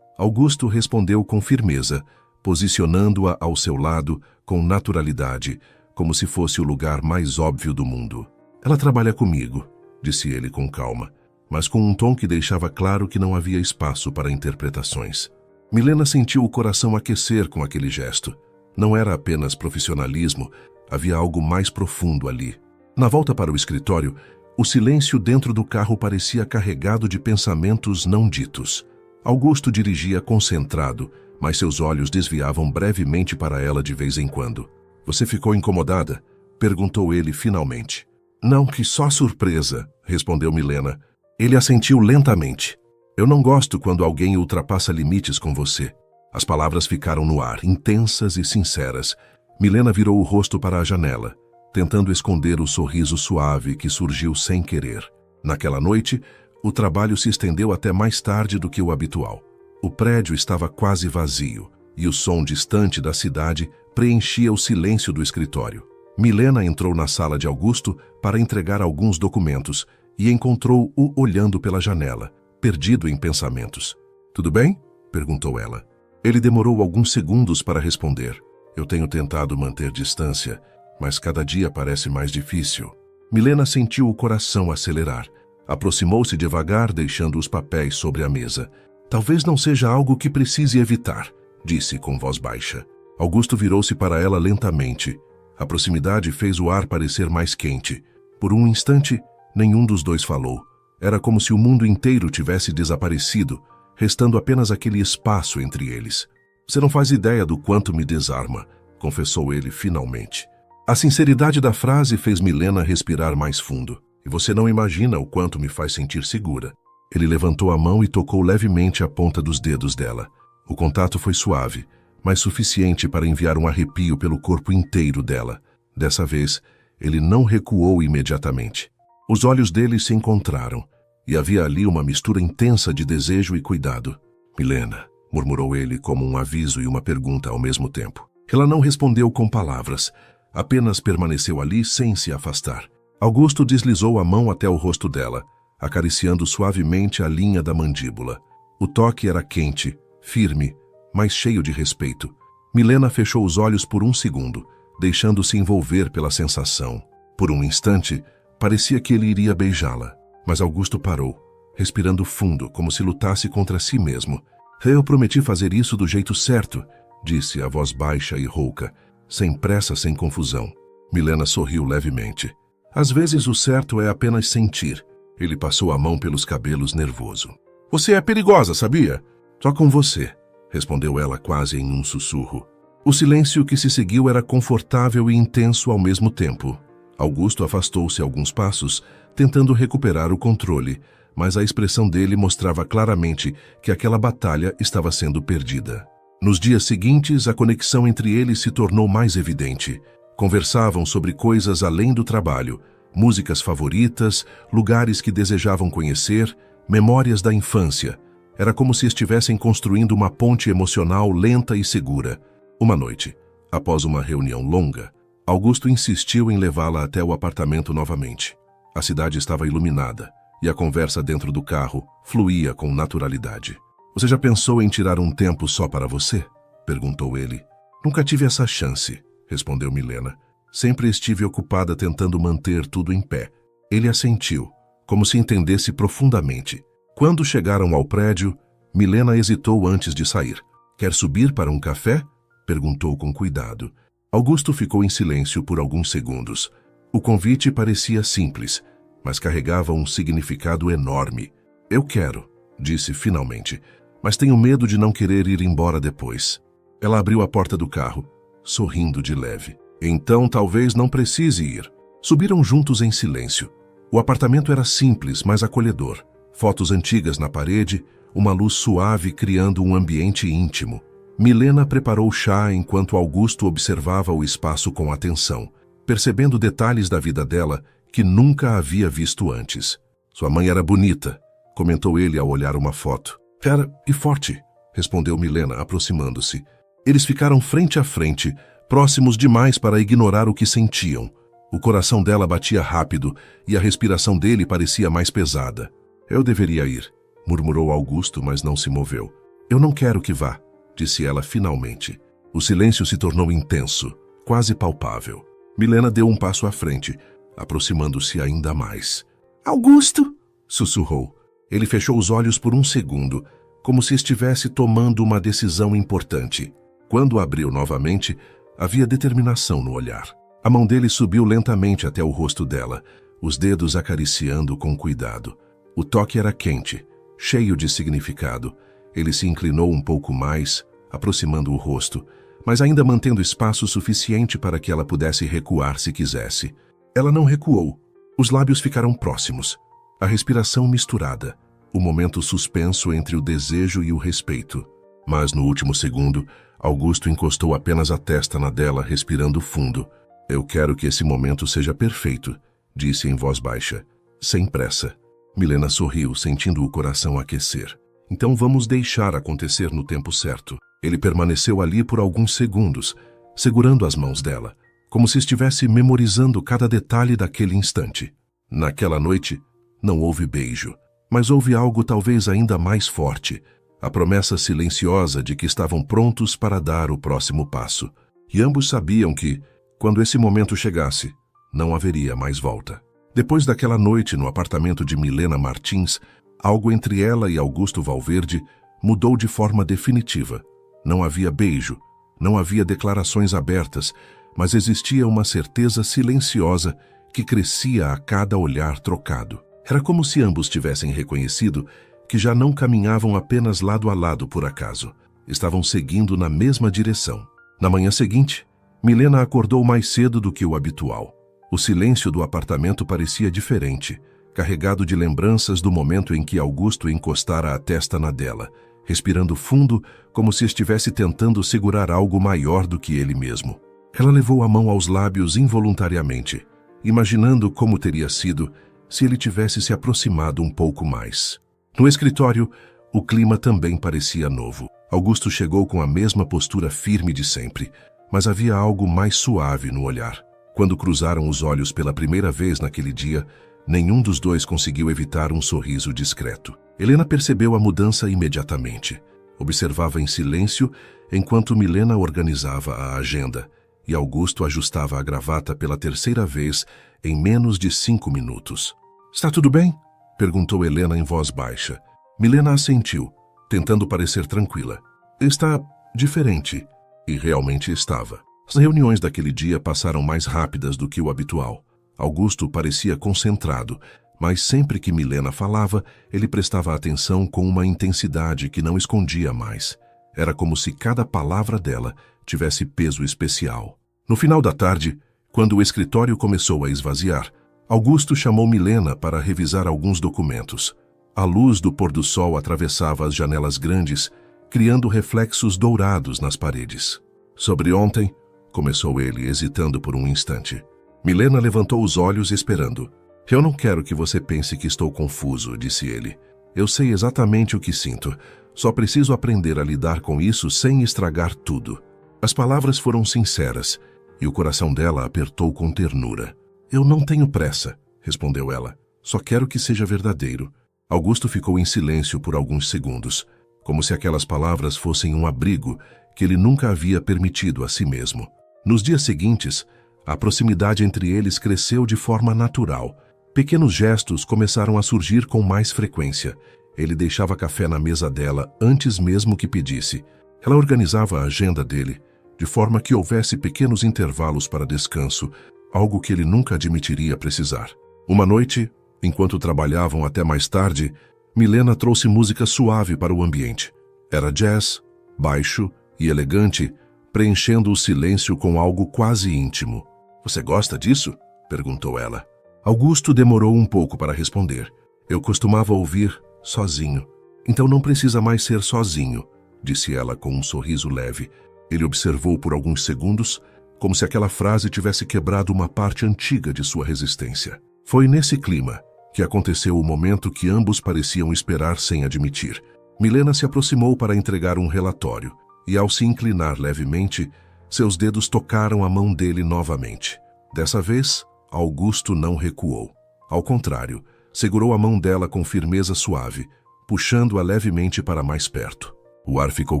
Speaker 1: Augusto respondeu com firmeza, posicionando-a ao seu lado com naturalidade, como se fosse o lugar mais óbvio do mundo. Ela trabalha comigo, disse ele com calma, mas com um tom que deixava claro que não havia espaço para interpretações. Milena sentiu o coração aquecer com aquele gesto. Não era apenas profissionalismo, havia algo mais profundo ali. Na volta para o escritório, o silêncio dentro do carro parecia carregado de pensamentos não ditos. Augusto dirigia concentrado, mas seus olhos desviavam brevemente para ela de vez em quando. Você ficou incomodada? Perguntou ele finalmente. Não, que só surpresa, respondeu Milena. Ele assentiu lentamente. Eu não gosto quando alguém ultrapassa limites com você. As palavras ficaram no ar, intensas e sinceras. Milena virou o rosto para a janela, tentando esconder o sorriso suave que surgiu sem querer. Naquela noite, o trabalho se estendeu até mais tarde do que o habitual. O prédio estava quase vazio, e o som distante da cidade preenchia o silêncio do escritório. Milena entrou na sala de Augusto para entregar alguns documentos e encontrou-o olhando pela janela, perdido em pensamentos. Tudo bem? Perguntou ela. Ele demorou alguns segundos para responder. Eu tenho tentado manter distância, mas cada dia parece mais difícil. Milena sentiu o coração acelerar. Aproximou-se devagar, deixando os papéis sobre a mesa. Talvez não seja algo que precise evitar, disse com voz baixa. Augusto virou-se para ela lentamente. A proximidade fez o ar parecer mais quente. Por um instante, nenhum dos dois falou. Era como se o mundo inteiro tivesse desaparecido, restando apenas aquele espaço entre eles. Você não faz ideia do quanto me desarma, confessou ele finalmente. A sinceridade da frase fez Milena respirar mais fundo. E você não imagina o quanto me faz sentir segura. Ele levantou a mão e tocou levemente a ponta dos dedos dela. O contato foi suave, mas suficiente para enviar um arrepio pelo corpo inteiro dela. Dessa vez, ele não recuou imediatamente. Os olhos dele se encontraram, e havia ali uma mistura intensa de desejo e cuidado. Milena, murmurou ele como um aviso e uma pergunta ao mesmo tempo. Ela não respondeu com palavras, apenas permaneceu ali sem se afastar. Augusto deslizou a mão até o rosto dela, acariciando suavemente a linha da mandíbula. O toque era quente, firme, mas cheio de respeito. Milena fechou os olhos por um segundo, deixando-se envolver pela sensação. Por um instante, parecia que ele iria beijá-la, mas Augusto parou, respirando fundo, como se lutasse contra si mesmo. Eu prometi fazer isso do jeito certo, disse a voz baixa e rouca, sem pressa, sem confusão. Milena sorriu levemente. Às vezes o certo é apenas sentir. Ele passou a mão pelos cabelos nervoso. Você é perigosa, sabia? Só com você, respondeu ela quase em um sussurro. O silêncio que se seguiu era confortável e intenso ao mesmo tempo. Augusto afastou-se alguns passos, tentando recuperar o controle, mas a expressão dele mostrava claramente que aquela batalha estava sendo perdida. Nos dias seguintes, a conexão entre eles se tornou mais evidente. Conversavam sobre coisas além do trabalho, músicas favoritas, lugares que desejavam conhecer, memórias da infância. Era como se estivessem construindo uma ponte emocional lenta e segura. Uma noite, após uma reunião longa, Augusto insistiu em levá-la até o apartamento novamente. A cidade estava iluminada e a conversa dentro do carro fluía com naturalidade. Você já pensou em tirar um tempo só para você? Perguntou ele. Nunca tive essa chance, respondeu Milena. Sempre estive ocupada tentando manter tudo em pé. Ele assentiu, como se entendesse profundamente. Quando chegaram ao prédio, Milena hesitou antes de sair. "Quer subir para um café?" perguntou com cuidado. Augusto ficou em silêncio por alguns segundos. O convite parecia simples, mas carregava um significado enorme. "Eu quero", disse finalmente, "mas tenho medo de não querer ir embora depois." Ela abriu a porta do carro, sorrindo de leve. "Então talvez não precise ir." Subiram juntos em silêncio. O apartamento era simples, mas acolhedor. Fotos antigas na parede, uma luz suave criando um ambiente íntimo. Milena preparou o chá enquanto Augusto observava o espaço com atenção, percebendo detalhes da vida dela que nunca havia visto antes. "Sua mãe era bonita", comentou ele ao olhar uma foto. "Era e forte", respondeu Milena, aproximando-se. Eles ficaram frente a frente, próximos demais para ignorar o que sentiam. O coração dela batia rápido e a respiração dele parecia mais pesada. "Eu deveria ir", murmurou Augusto, mas não se moveu. "Eu não quero que vá", disse ela finalmente. O silêncio se tornou intenso, quase palpável. Milena deu um passo à frente, aproximando-se ainda mais. "Augusto!" sussurrou. Ele fechou os olhos por um segundo, como se estivesse tomando uma decisão importante. Quando abriu novamente, havia determinação no olhar. A mão dele subiu lentamente até o rosto dela, os dedos acariciando com cuidado. O toque era quente, cheio de significado. Ele se inclinou um pouco mais, aproximando o rosto, mas ainda mantendo espaço suficiente para que ela pudesse recuar se quisesse. Ela não recuou. Os lábios ficaram próximos, a respiração misturada, o momento suspenso entre o desejo e o respeito. Mas no último segundo, Augusto encostou apenas a testa na dela, respirando fundo. "Eu quero que esse momento seja perfeito", disse em voz baixa, sem pressa. Milena sorriu, sentindo o coração aquecer. "Então vamos deixar acontecer no tempo certo." Ele permaneceu ali por alguns segundos, segurando as mãos dela, como se estivesse memorizando cada detalhe daquele instante. Naquela noite, não houve beijo, mas houve algo talvez ainda mais forte, a promessa silenciosa de que estavam prontos para dar o próximo passo. E ambos sabiam que, quando esse momento chegasse, não haveria mais volta. Depois daquela noite no apartamento de Milena Martins, algo entre ela e Augusto Valverde mudou de forma definitiva. Não havia beijo, não havia declarações abertas, mas existia uma certeza silenciosa que crescia a cada olhar trocado. Era como se ambos tivessem reconhecido que já não caminhavam apenas lado a lado por acaso. Estavam seguindo na mesma direção. Na manhã seguinte, Milena acordou mais cedo do que o habitual. O silêncio do apartamento parecia diferente, carregado de lembranças do momento em que Augusto encostara a testa na dela, respirando fundo como se estivesse tentando segurar algo maior do que ele mesmo. Ela levou a mão aos lábios involuntariamente, imaginando como teria sido se ele tivesse se aproximado um pouco mais. No escritório, o clima também parecia novo. Augusto chegou com a mesma postura firme de sempre, mas havia algo mais suave no olhar. Quando cruzaram os olhos pela primeira vez naquele dia, nenhum dos dois conseguiu evitar um sorriso discreto. Helena percebeu a mudança imediatamente. Observava em silêncio enquanto Milena organizava a agenda e Augusto ajustava a gravata pela terceira vez em menos de 5 minutos. "Está tudo bem?" perguntou Helena em voz baixa. Milena assentiu, tentando parecer tranquila. "Está diferente." E realmente estava. As reuniões daquele dia passaram mais rápidas do que o habitual. Augusto parecia concentrado, mas sempre que Milena falava, ele prestava atenção com uma intensidade que não escondia mais. Era como se cada palavra dela tivesse peso especial. No final da tarde, quando o escritório começou a esvaziar, Augusto chamou Milena para revisar alguns documentos. A luz do pôr do sol atravessava as janelas grandes, criando reflexos dourados nas paredes. "Sobre ontem", começou ele, hesitando por um instante. Milena levantou os olhos esperando. "Eu não quero que você pense que estou confuso", disse ele. "Eu sei exatamente o que sinto. Só preciso aprender a lidar com isso sem estragar tudo." As palavras foram sinceras, e o coração dela apertou com ternura. "Eu não tenho pressa", respondeu ela. "Só quero que seja verdadeiro." Augusto ficou em silêncio por alguns segundos, como se aquelas palavras fossem um abrigo que ele nunca havia permitido a si mesmo. Nos dias seguintes, a proximidade entre eles cresceu de forma natural. Pequenos gestos começaram a surgir com mais frequência. Ele deixava café na mesa dela antes mesmo que pedisse. Ela organizava a agenda dele, de forma que houvesse pequenos intervalos para descanso, algo que ele nunca admitiria precisar. Uma noite, enquanto trabalhavam até mais tarde, Milena trouxe música suave para o ambiente. Era jazz, baixo e elegante, preenchendo o silêncio com algo quase íntimo. "Você gosta disso?" perguntou ela. Augusto demorou um pouco para responder. "Eu costumava ouvir sozinho. Então não precisa mais ser sozinho", disse ela com um sorriso leve. Ele observou por alguns segundos, como se aquela frase tivesse quebrado uma parte antiga de sua resistência. Foi nesse clima que aconteceu o momento que ambos pareciam esperar sem admitir. Milena se aproximou para entregar um relatório, e ao se inclinar levemente, seus dedos tocaram a mão dele novamente. Dessa vez, Augusto não recuou. Ao contrário, segurou a mão dela com firmeza suave, puxando-a levemente para mais perto. O ar ficou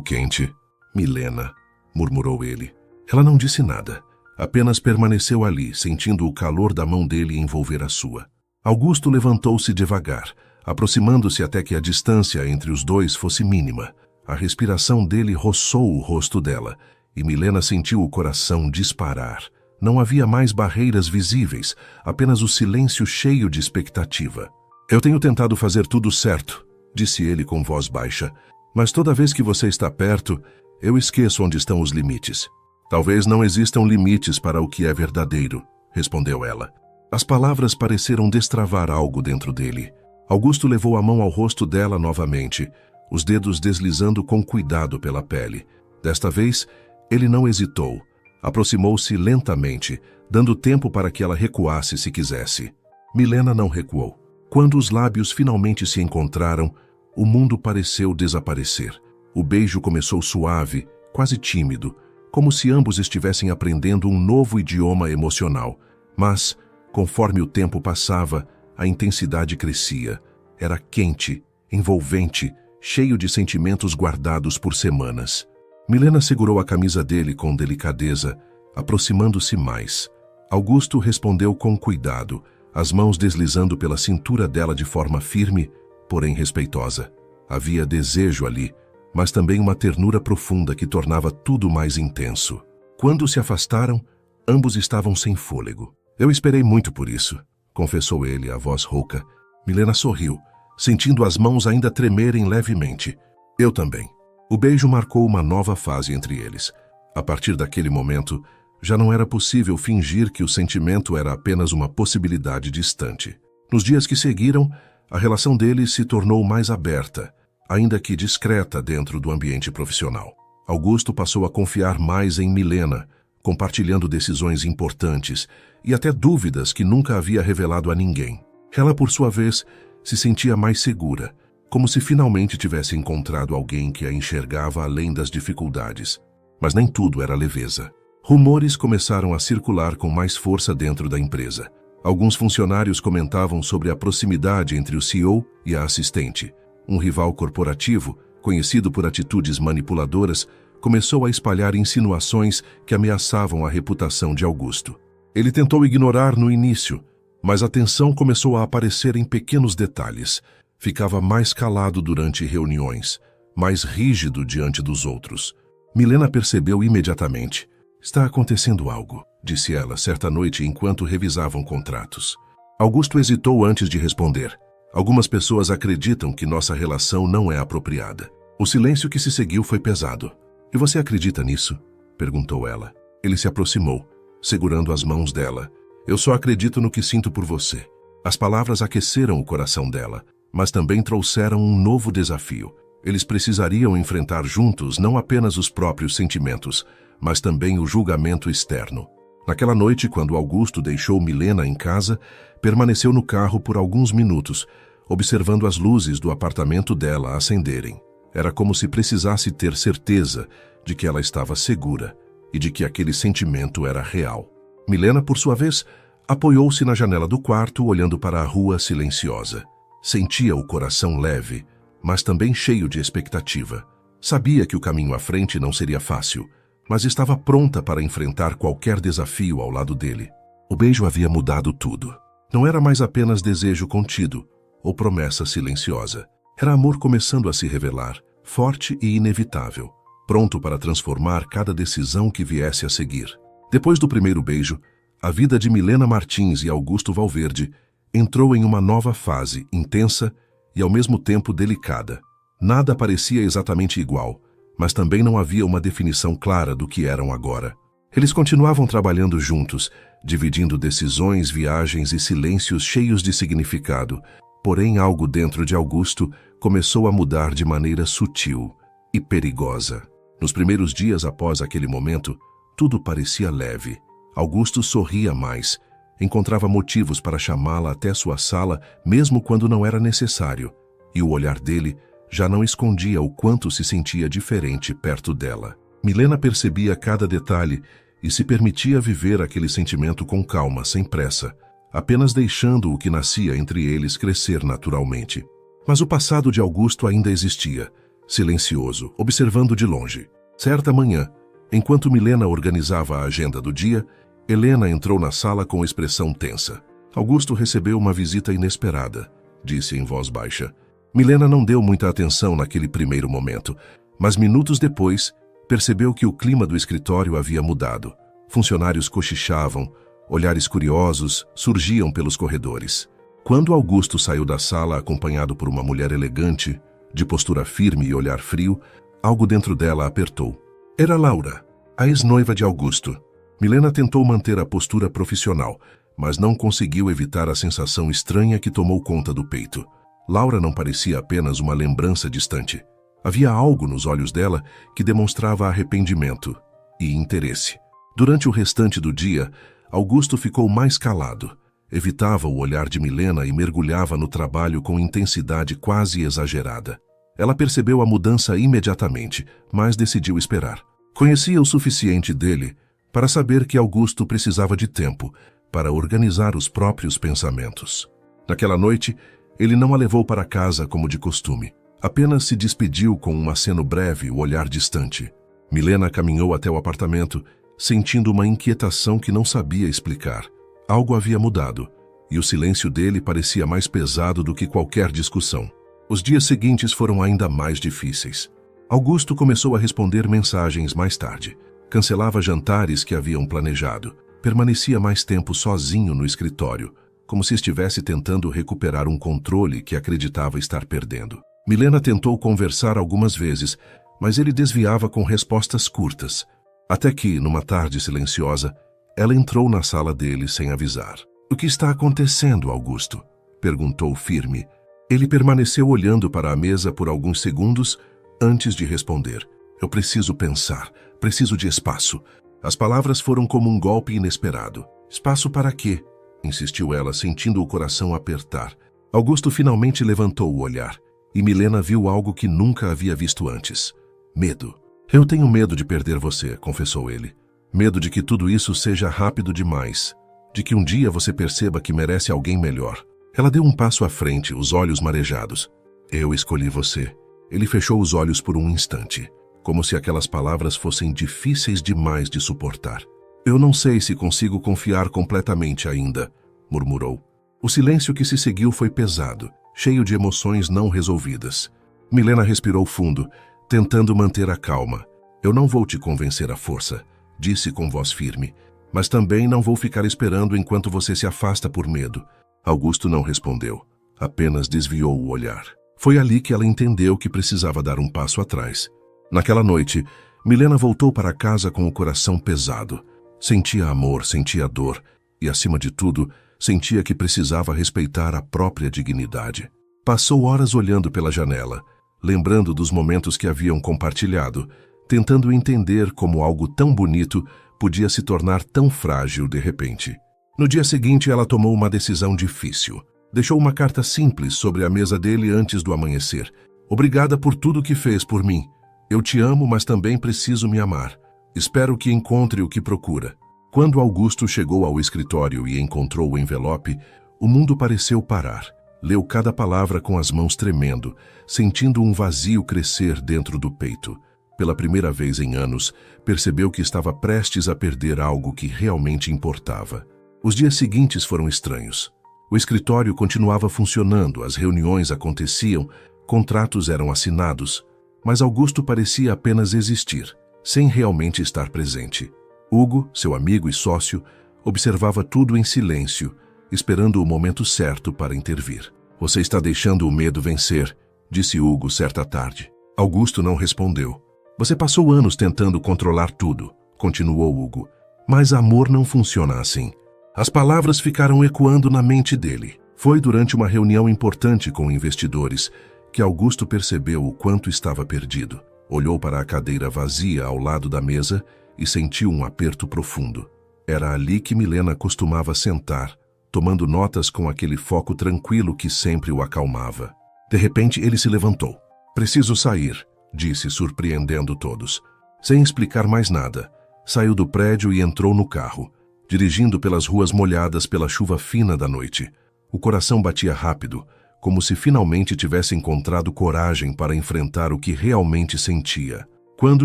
Speaker 1: quente. "Milena", murmurou ele. Ela não disse nada, apenas permaneceu ali, sentindo o calor da mão dele envolver a sua. Augusto levantou-se devagar, aproximando-se até que a distância entre os dois fosse mínima. A respiração dele roçou o rosto dela, e Milena sentiu o coração disparar. Não havia mais barreiras visíveis, apenas o silêncio cheio de expectativa. "Eu tenho tentado fazer tudo certo", disse ele com voz baixa, "mas toda vez que você está perto, eu esqueço onde estão os limites." "Talvez não existam limites para o que é verdadeiro", respondeu ela. As palavras pareceram destravar algo dentro dele. Augusto levou a mão ao rosto dela novamente, os dedos deslizando com cuidado pela pele. Desta vez, ele não hesitou. Aproximou-se lentamente, dando tempo para que ela recuasse se quisesse. Milena não recuou. Quando os lábios finalmente se encontraram, o mundo pareceu desaparecer. O beijo começou suave, quase tímido, como se ambos estivessem aprendendo um novo idioma emocional. Mas, conforme o tempo passava, a intensidade crescia. Era quente, envolvente, cheio de sentimentos guardados por semanas. Milena segurou a camisa dele com delicadeza, aproximando-se mais. Augusto respondeu com cuidado, as mãos deslizando pela cintura dela de forma firme, porém respeitosa. Havia desejo ali, mas também uma ternura profunda que tornava tudo mais intenso. Quando se afastaram, ambos estavam sem fôlego. "Eu esperei muito por isso", confessou ele, a voz rouca. Milena sorriu, sentindo as mãos ainda tremerem levemente. "Eu também." O beijo marcou uma nova fase entre eles. A partir daquele momento, já não era possível fingir que o sentimento era apenas uma possibilidade distante. Nos dias que seguiram, a relação deles se tornou mais aberta, ainda que discreta dentro do ambiente profissional. Augusto passou a confiar mais em Milena, compartilhando decisões importantes e até dúvidas que nunca havia revelado a ninguém. Ela, por sua vez, se sentia mais segura, como se finalmente tivesse encontrado alguém que a enxergava além das dificuldades. Mas nem tudo era leveza. Rumores começaram a circular com mais força dentro da empresa. Alguns funcionários comentavam sobre a proximidade entre o CEO e a assistente. Um rival corporativo, conhecido por atitudes manipuladoras, começou a espalhar insinuações que ameaçavam a reputação de Augusto. Ele tentou ignorar no início, mas a tensão começou a aparecer em pequenos detalhes. Ficava mais calado durante reuniões, mais rígido diante dos outros. Milena percebeu imediatamente. "Está acontecendo algo", disse ela certa noite enquanto revisavam contratos. Augusto hesitou antes de responder. "Algumas pessoas acreditam que nossa relação não é apropriada." O silêncio que se seguiu foi pesado. "E você acredita nisso?" perguntou ela. Ele se aproximou, segurando as mãos dela. "Eu só acredito no que sinto por você." As palavras aqueceram o coração dela, mas também trouxeram um novo desafio. Eles precisariam enfrentar juntos não apenas os próprios sentimentos, mas também o julgamento externo. Naquela noite, quando Augusto deixou Milena em casa, permaneceu no carro por alguns minutos, observando as luzes do apartamento dela acenderem. Era como se precisasse ter certeza de que ela estava segura e de que aquele sentimento era real. Milena, por sua vez, apoiou-se na janela do quarto, olhando para a rua silenciosa. Sentia o coração leve, mas também cheio de expectativa. Sabia que o caminho à frente não seria fácil, mas estava pronta para enfrentar qualquer desafio ao lado dele. O beijo havia mudado tudo. Não era mais apenas desejo contido ou promessa silenciosa. Era amor começando a se revelar, forte e inevitável, pronto para transformar cada decisão que viesse a seguir. Depois do primeiro beijo, a vida de Milena Martins e Augusto Valverde entrou em uma nova fase, intensa e ao mesmo tempo delicada. Nada parecia exatamente igual, mas também não havia uma definição clara do que eram agora. Eles continuavam trabalhando juntos, dividindo decisões, viagens e silêncios cheios de significado. Porém, algo dentro de Augusto começou a mudar de maneira sutil e perigosa. Nos primeiros dias após aquele momento, tudo parecia leve. Augusto sorria mais, encontrava motivos para chamá-la até sua sala, mesmo quando não era necessário, e o olhar dele já não escondia o quanto se sentia diferente perto dela. Milena percebia cada detalhe e se permitia viver aquele sentimento com calma, sem pressa, apenas deixando o que nascia entre eles crescer naturalmente. Mas o passado de Augusto ainda existia, silencioso, observando de longe. Certa manhã, enquanto Milena organizava a agenda do dia, Helena entrou na sala com expressão tensa. Augusto recebeu uma visita inesperada, disse em voz baixa. Milena não deu muita atenção naquele primeiro momento, mas minutos depois, percebeu que o clima do escritório havia mudado. Funcionários cochichavam, olhares curiosos surgiam pelos corredores. Quando Augusto saiu da sala acompanhado por uma mulher elegante, de postura firme e olhar frio, algo dentro dela apertou. Era Laura, a ex-noiva de Augusto. Milena tentou manter a postura profissional, mas não conseguiu evitar a sensação estranha que tomou conta do peito. Laura não parecia apenas uma lembrança distante. Havia algo nos olhos dela que demonstrava arrependimento e interesse. Durante o restante do dia, Augusto ficou mais calado. Evitava o olhar de Milena e mergulhava no trabalho com intensidade quase exagerada. Ela percebeu a mudança imediatamente, mas decidiu esperar. Conhecia o suficiente dele para saber que Augusto precisava de tempo para organizar os próprios pensamentos. Naquela noite, ele não a levou para casa como de costume. Apenas se despediu com um aceno breve, o olhar distante. Milena caminhou até o apartamento, sentindo uma inquietação que não sabia explicar. Algo havia mudado, e o silêncio dele parecia mais pesado do que qualquer discussão. Os dias seguintes foram ainda mais difíceis. Augusto começou a responder mensagens mais tarde. Cancelava jantares que haviam planejado. Permanecia mais tempo sozinho no escritório, como se estivesse tentando recuperar um controle que acreditava estar perdendo. Milena tentou conversar algumas vezes, mas ele desviava com respostas curtas. Até que, numa tarde silenciosa, ela entrou na sala dele sem avisar. — O que está acontecendo, Augusto? Perguntou firme. Ele permaneceu olhando para a mesa por alguns segundos antes de responder. — Eu preciso pensar. Preciso de espaço. As palavras foram como um golpe inesperado. — Espaço para quê? Insistiu ela, sentindo o coração apertar. Augusto finalmente levantou o olhar, e Milena viu algo que nunca havia visto antes. Medo. — Eu tenho medo de perder você, confessou ele. Medo de que tudo isso seja rápido demais. De que um dia você perceba que merece alguém melhor. Ela deu um passo à frente, os olhos marejados. — Eu escolhi você. Ele fechou os olhos por um instante, como se aquelas palavras fossem difíceis demais de suportar. — Eu não sei se consigo confiar completamente ainda, murmurou. O silêncio que se seguiu foi pesado, cheio de emoções não resolvidas. Milena respirou fundo, tentando manter a calma. — Eu não vou te convencer à força, disse com voz firme, mas também não vou ficar esperando enquanto você se afasta por medo. Augusto não respondeu, apenas desviou o olhar. Foi ali que ela entendeu que precisava dar um passo atrás. Naquela noite, Milena voltou para casa com o coração pesado. Sentia amor, sentia dor e, acima de tudo, sentia que precisava respeitar a própria dignidade. Passou horas olhando pela janela, lembrando dos momentos que haviam compartilhado, tentando entender como algo tão bonito podia se tornar tão frágil de repente. No dia seguinte, ela tomou uma decisão difícil. Deixou uma carta simples sobre a mesa dele antes do amanhecer. — Obrigada por tudo que fez por mim. Eu te amo, mas também preciso me amar. Espero que encontre o que procura. Quando Augusto chegou ao escritório e encontrou o envelope, o mundo pareceu parar. Leu cada palavra com as mãos tremendo, sentindo um vazio crescer dentro do peito. Pela primeira vez em anos, percebeu que estava prestes a perder algo que realmente importava. Os dias seguintes foram estranhos. O escritório continuava funcionando, as reuniões aconteciam, contratos eram assinados, mas Augusto parecia apenas existir, sem realmente estar presente. Hugo, seu amigo e sócio, observava tudo em silêncio, esperando o momento certo para intervir. "Você está deixando o medo vencer", disse Hugo certa tarde. Augusto não respondeu. "Você passou anos tentando controlar tudo", continuou Hugo. "Mas amor não funciona assim." As palavras ficaram ecoando na mente dele. Foi durante uma reunião importante com investidores que Augusto percebeu o quanto estava perdido. Olhou para a cadeira vazia ao lado da mesa e sentiu um aperto profundo. Era ali que Milena costumava sentar, tomando notas com aquele foco tranquilo que sempre o acalmava. De repente, ele se levantou. "Preciso sair", disse, surpreendendo todos. Sem explicar mais nada, saiu do prédio e entrou no carro, dirigindo pelas ruas molhadas pela chuva fina da noite. O coração batia rápido, como se finalmente tivesse encontrado coragem para enfrentar o que realmente sentia. Quando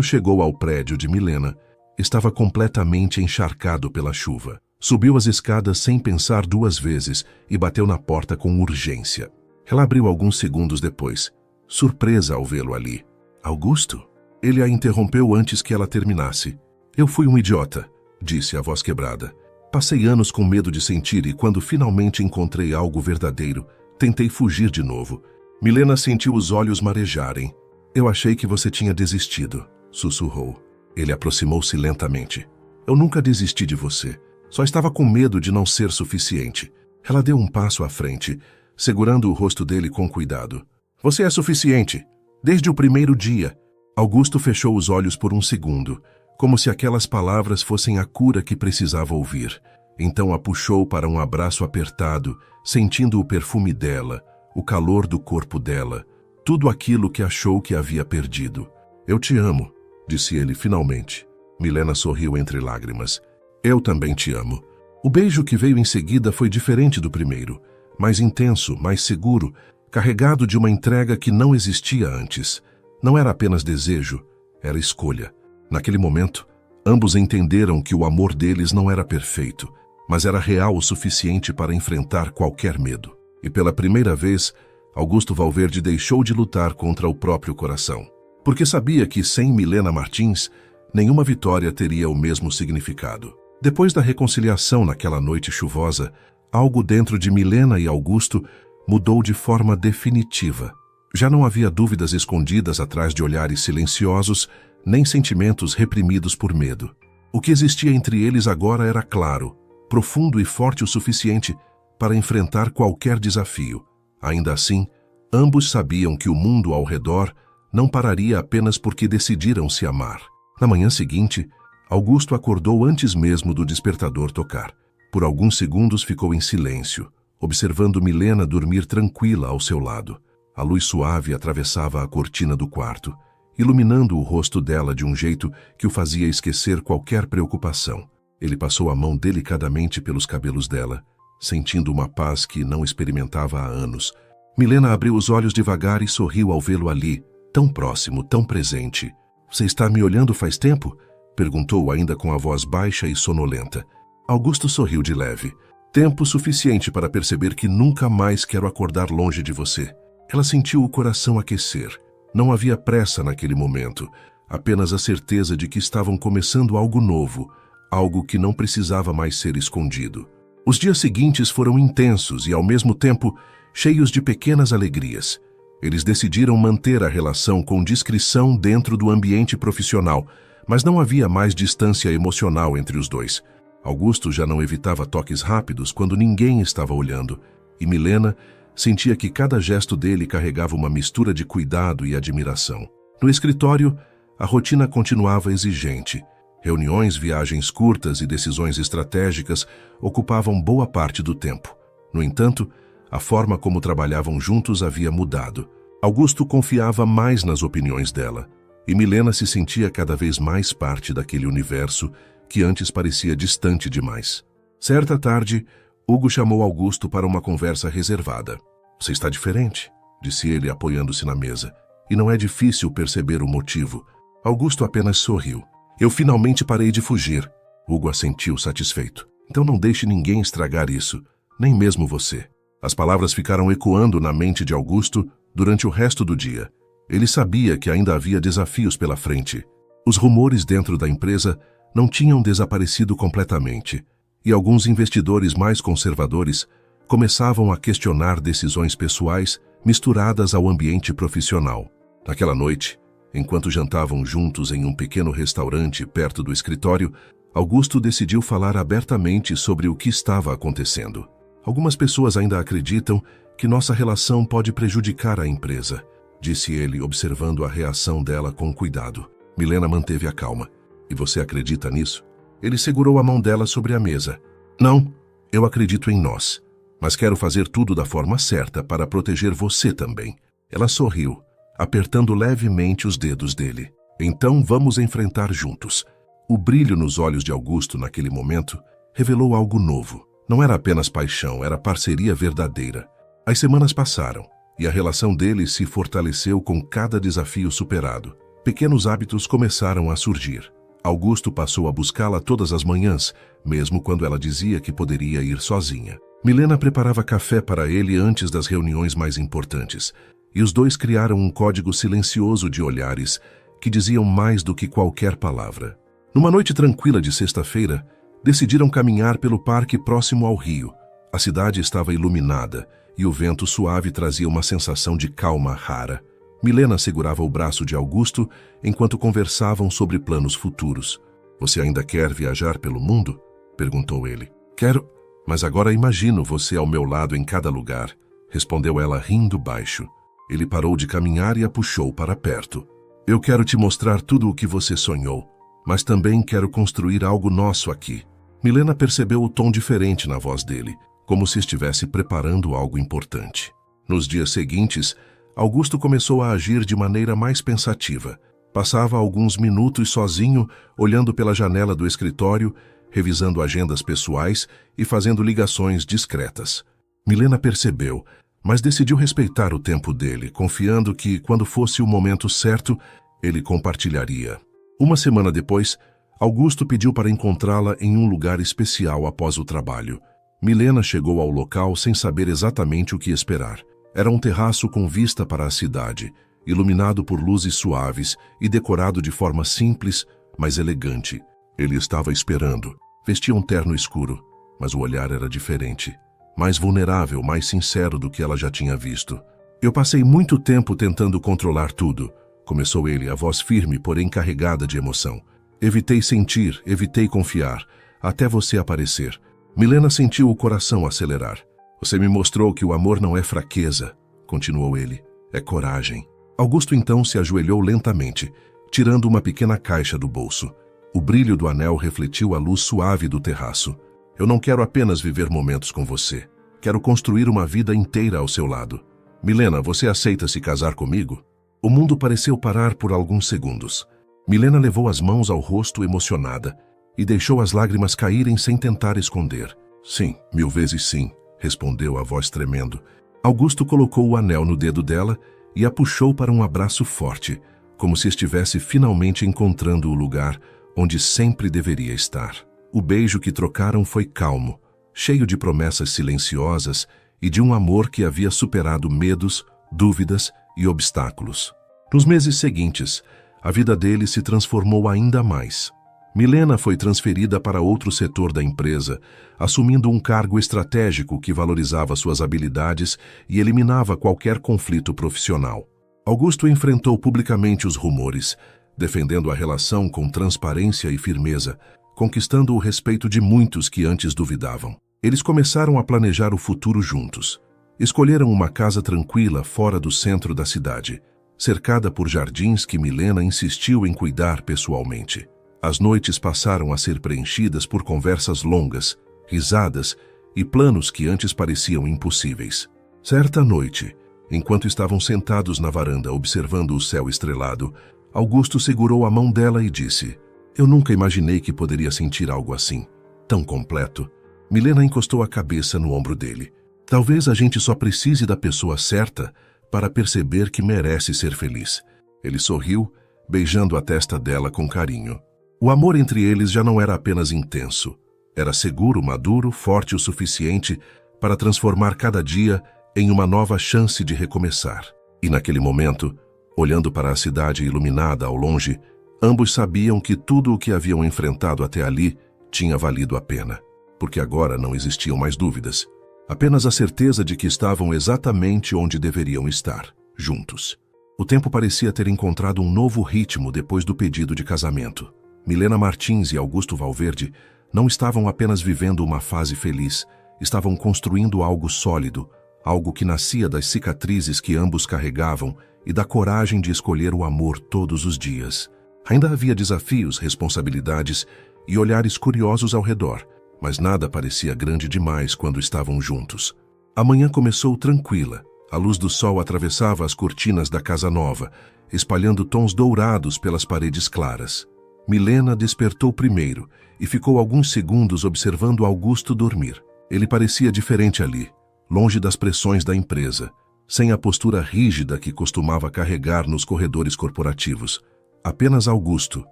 Speaker 1: chegou ao prédio de Milena, estava completamente encharcado pela chuva. Subiu as escadas sem pensar duas vezes e bateu na porta com urgência. Ela abriu alguns segundos depois, surpresa ao vê-lo ali. "Augusto?" Ele a interrompeu antes que ela terminasse. "Eu fui um idiota", disse a voz quebrada. "Passei anos com medo de sentir e quando finalmente encontrei algo verdadeiro, tentei fugir de novo." Milena sentiu os olhos marejarem. "Eu achei que você tinha desistido", sussurrou. Ele aproximou-se lentamente. "Eu nunca desisti de você. Só estava com medo de não ser suficiente." Ela deu um passo à frente, segurando o rosto dele com cuidado. "Você é suficiente. Desde o primeiro dia." Augusto fechou os olhos por um segundo, como se aquelas palavras fossem a cura que precisava ouvir. Então a puxou para um abraço apertado, sentindo o perfume dela, o calor do corpo dela, tudo aquilo que achou que havia perdido. "Eu te amo", disse ele finalmente. Milena sorriu entre lágrimas. "Eu também te amo." O beijo que veio em seguida foi diferente do primeiro, mais intenso, mais seguro, carregado de uma entrega que não existia antes. Não era apenas desejo, era escolha. Naquele momento, ambos entenderam que o amor deles não era perfeito, mas era real o suficiente para enfrentar qualquer medo. E pela primeira vez, Augusto Valverde deixou de lutar contra o próprio coração. Porque sabia que sem Milena Martins, nenhuma vitória teria o mesmo significado. Depois da reconciliação naquela noite chuvosa, algo dentro de Milena e Augusto mudou de forma definitiva. Já não havia dúvidas escondidas atrás de olhares silenciosos, nem sentimentos reprimidos por medo. O que existia entre eles agora era claro, profundo e forte o suficiente para enfrentar qualquer desafio. Ainda assim, ambos sabiam que o mundo ao redor não pararia apenas porque decidiram se amar. Na manhã seguinte, Augusto acordou antes mesmo do despertador tocar. Por alguns segundos ficou em silêncio, observando Milena dormir tranquila ao seu lado. A luz suave atravessava a cortina do quarto, iluminando o rosto dela de um jeito que o fazia esquecer qualquer preocupação. Ele passou a mão delicadamente pelos cabelos dela, sentindo uma paz que não experimentava há anos. Milena abriu os olhos devagar e sorriu ao vê-lo ali, tão próximo, tão presente. "Você está me olhando faz tempo?" perguntou ainda com a voz baixa e sonolenta. Augusto sorriu de leve. "Tempo suficiente para perceber que nunca mais quero acordar longe de você." Ela sentiu o coração aquecer. Não havia pressa naquele momento, apenas a certeza de que estavam começando algo novo, algo que não precisava mais ser escondido. Os dias seguintes foram intensos e, ao mesmo tempo, cheios de pequenas alegrias. Eles decidiram manter a relação com discrição dentro do ambiente profissional, mas não havia mais distância emocional entre os dois. Augusto já não evitava toques rápidos quando ninguém estava olhando, e Milena sentia que cada gesto dele carregava uma mistura de cuidado e admiração. No escritório, a rotina continuava exigente. Reuniões, viagens curtas e decisões estratégicas ocupavam boa parte do tempo. No entanto, a forma como trabalhavam juntos havia mudado. Augusto confiava mais nas opiniões dela, e Milena se sentia cada vez mais parte daquele universo que antes parecia distante demais. Certa tarde, Hugo chamou Augusto para uma conversa reservada. "Você está diferente", disse ele apoiando-se na mesa, "e não é difícil perceber o motivo." Augusto apenas sorriu. "Eu finalmente parei de fugir." Hugo assentiu satisfeito. "Então não deixe ninguém estragar isso, nem mesmo você." As palavras ficaram ecoando na mente de Augusto durante o resto do dia. Ele sabia que ainda havia desafios pela frente. Os rumores dentro da empresa não tinham desaparecido completamente, e alguns investidores mais conservadores começavam a questionar decisões pessoais misturadas ao ambiente profissional. Naquela noite, enquanto jantavam juntos em um pequeno restaurante perto do escritório, Augusto decidiu falar abertamente sobre o que estava acontecendo. Algumas pessoas ainda acreditam que nossa relação pode prejudicar a empresa, disse ele, observando a reação dela com cuidado. Milena manteve a calma. E você acredita nisso? Ele segurou a mão dela sobre a mesa. Não, eu acredito em nós, mas quero fazer tudo da forma certa para proteger você também. Ela sorriu, apertando levemente os dedos dele. Então vamos enfrentar juntos. O brilho nos olhos de Augusto naquele momento revelou algo novo. Não era apenas paixão, era parceria verdadeira. As semanas passaram e a relação deles se fortaleceu com cada desafio superado. Pequenos hábitos começaram a surgir. Augusto passou a buscá-la todas as manhãs, mesmo quando ela dizia que poderia ir sozinha. Milena preparava café para ele antes das reuniões mais importantes, e os dois criaram um código silencioso de olhares que diziam mais do que qualquer palavra. Numa noite tranquila de sexta-feira, decidiram caminhar pelo parque próximo ao rio. A cidade estava iluminada e o vento suave trazia uma sensação de calma rara. Milena segurava o braço de Augusto enquanto conversavam sobre planos futuros. Você ainda quer viajar pelo mundo? Perguntou ele. Quero, mas agora imagino você ao meu lado em cada lugar, respondeu ela rindo baixo. Ele parou de caminhar e a puxou para perto. Eu quero te mostrar tudo o que você sonhou, mas também quero construir algo nosso aqui. Milena percebeu o tom diferente na voz dele, como se estivesse preparando algo importante. Nos dias seguintes, Augusto começou a agir de maneira mais pensativa. Passava alguns minutos sozinho, olhando pela janela do escritório, revisando agendas pessoais e fazendo ligações discretas. Milena percebeu, mas decidiu respeitar o tempo dele, confiando que, quando fosse o momento certo, ele compartilharia. Uma semana depois, Augusto pediu para encontrá-la em um lugar especial após o trabalho. Milena chegou ao local sem saber exatamente o que esperar. Era um terraço com vista para a cidade, iluminado por luzes suaves e decorado de forma simples, mas elegante. Ele estava esperando. Vestia um terno escuro, mas o olhar era diferente. Mais vulnerável, mais sincero do que ela já tinha visto. Eu passei muito tempo tentando controlar tudo, começou ele, a voz firme, porém carregada de emoção. Evitei sentir, evitei confiar, até você aparecer. Milena sentiu o coração acelerar. Você me mostrou que o amor não é fraqueza, continuou ele, é coragem. Augusto então se ajoelhou lentamente, tirando uma pequena caixa do bolso. O brilho do anel refletiu a luz suave do terraço. Eu não quero apenas viver momentos com você. Quero construir uma vida inteira ao seu lado. Milena, você aceita se casar comigo? O mundo pareceu parar por alguns segundos. Milena levou as mãos ao rosto emocionada e deixou as lágrimas caírem sem tentar esconder. Sim, 1000 vezes sim, respondeu a voz tremendo. Augusto colocou o anel no dedo dela e a puxou para um abraço forte, como se estivesse finalmente encontrando o lugar onde sempre deveria estar. O beijo que trocaram foi calmo, cheio de promessas silenciosas e de um amor que havia superado medos, dúvidas e obstáculos. Nos meses seguintes, a vida deles se transformou ainda mais. Milena foi transferida para outro setor da empresa, assumindo um cargo estratégico que valorizava suas habilidades e eliminava qualquer conflito profissional. Augusto enfrentou publicamente os rumores, defendendo a relação com transparência e firmeza, conquistando o respeito de muitos que antes duvidavam. Eles começaram a planejar o futuro juntos. Escolheram uma casa tranquila fora do centro da cidade, cercada por jardins que Milena insistiu em cuidar pessoalmente. As noites passaram a ser preenchidas por conversas longas, risadas e planos que antes pareciam impossíveis. Certa noite, enquanto estavam sentados na varanda observando o céu estrelado, Augusto segurou a mão dela e disse: Eu nunca imaginei que poderia sentir algo assim, tão completo. Milena encostou a cabeça no ombro dele. Talvez a gente só precise da pessoa certa para perceber que merece ser feliz. Ele sorriu, beijando a testa dela com carinho. O amor entre eles já não era apenas intenso. Era seguro, maduro, forte o suficiente para transformar cada dia em uma nova chance de recomeçar. E naquele momento, olhando para a cidade iluminada ao longe, ambos sabiam que tudo o que haviam enfrentado até ali tinha valido a pena, porque agora não existiam mais dúvidas, apenas a certeza de que estavam exatamente onde deveriam estar, juntos. O tempo parecia ter encontrado um novo ritmo depois do pedido de casamento. Milena Martins e Augusto Valverde não estavam apenas vivendo uma fase feliz, estavam construindo algo sólido, algo que nascia das cicatrizes que ambos carregavam e da coragem de escolher o amor todos os dias. Ainda havia desafios, responsabilidades e olhares curiosos ao redor, mas nada parecia grande demais quando estavam juntos. A manhã começou tranquila. A luz do sol atravessava as cortinas da casa nova, espalhando tons dourados pelas paredes claras. Milena despertou primeiro e ficou alguns segundos observando Augusto dormir. Ele parecia diferente ali, longe das pressões da empresa, sem a postura rígida que costumava carregar nos corredores corporativos. Apenas Augusto,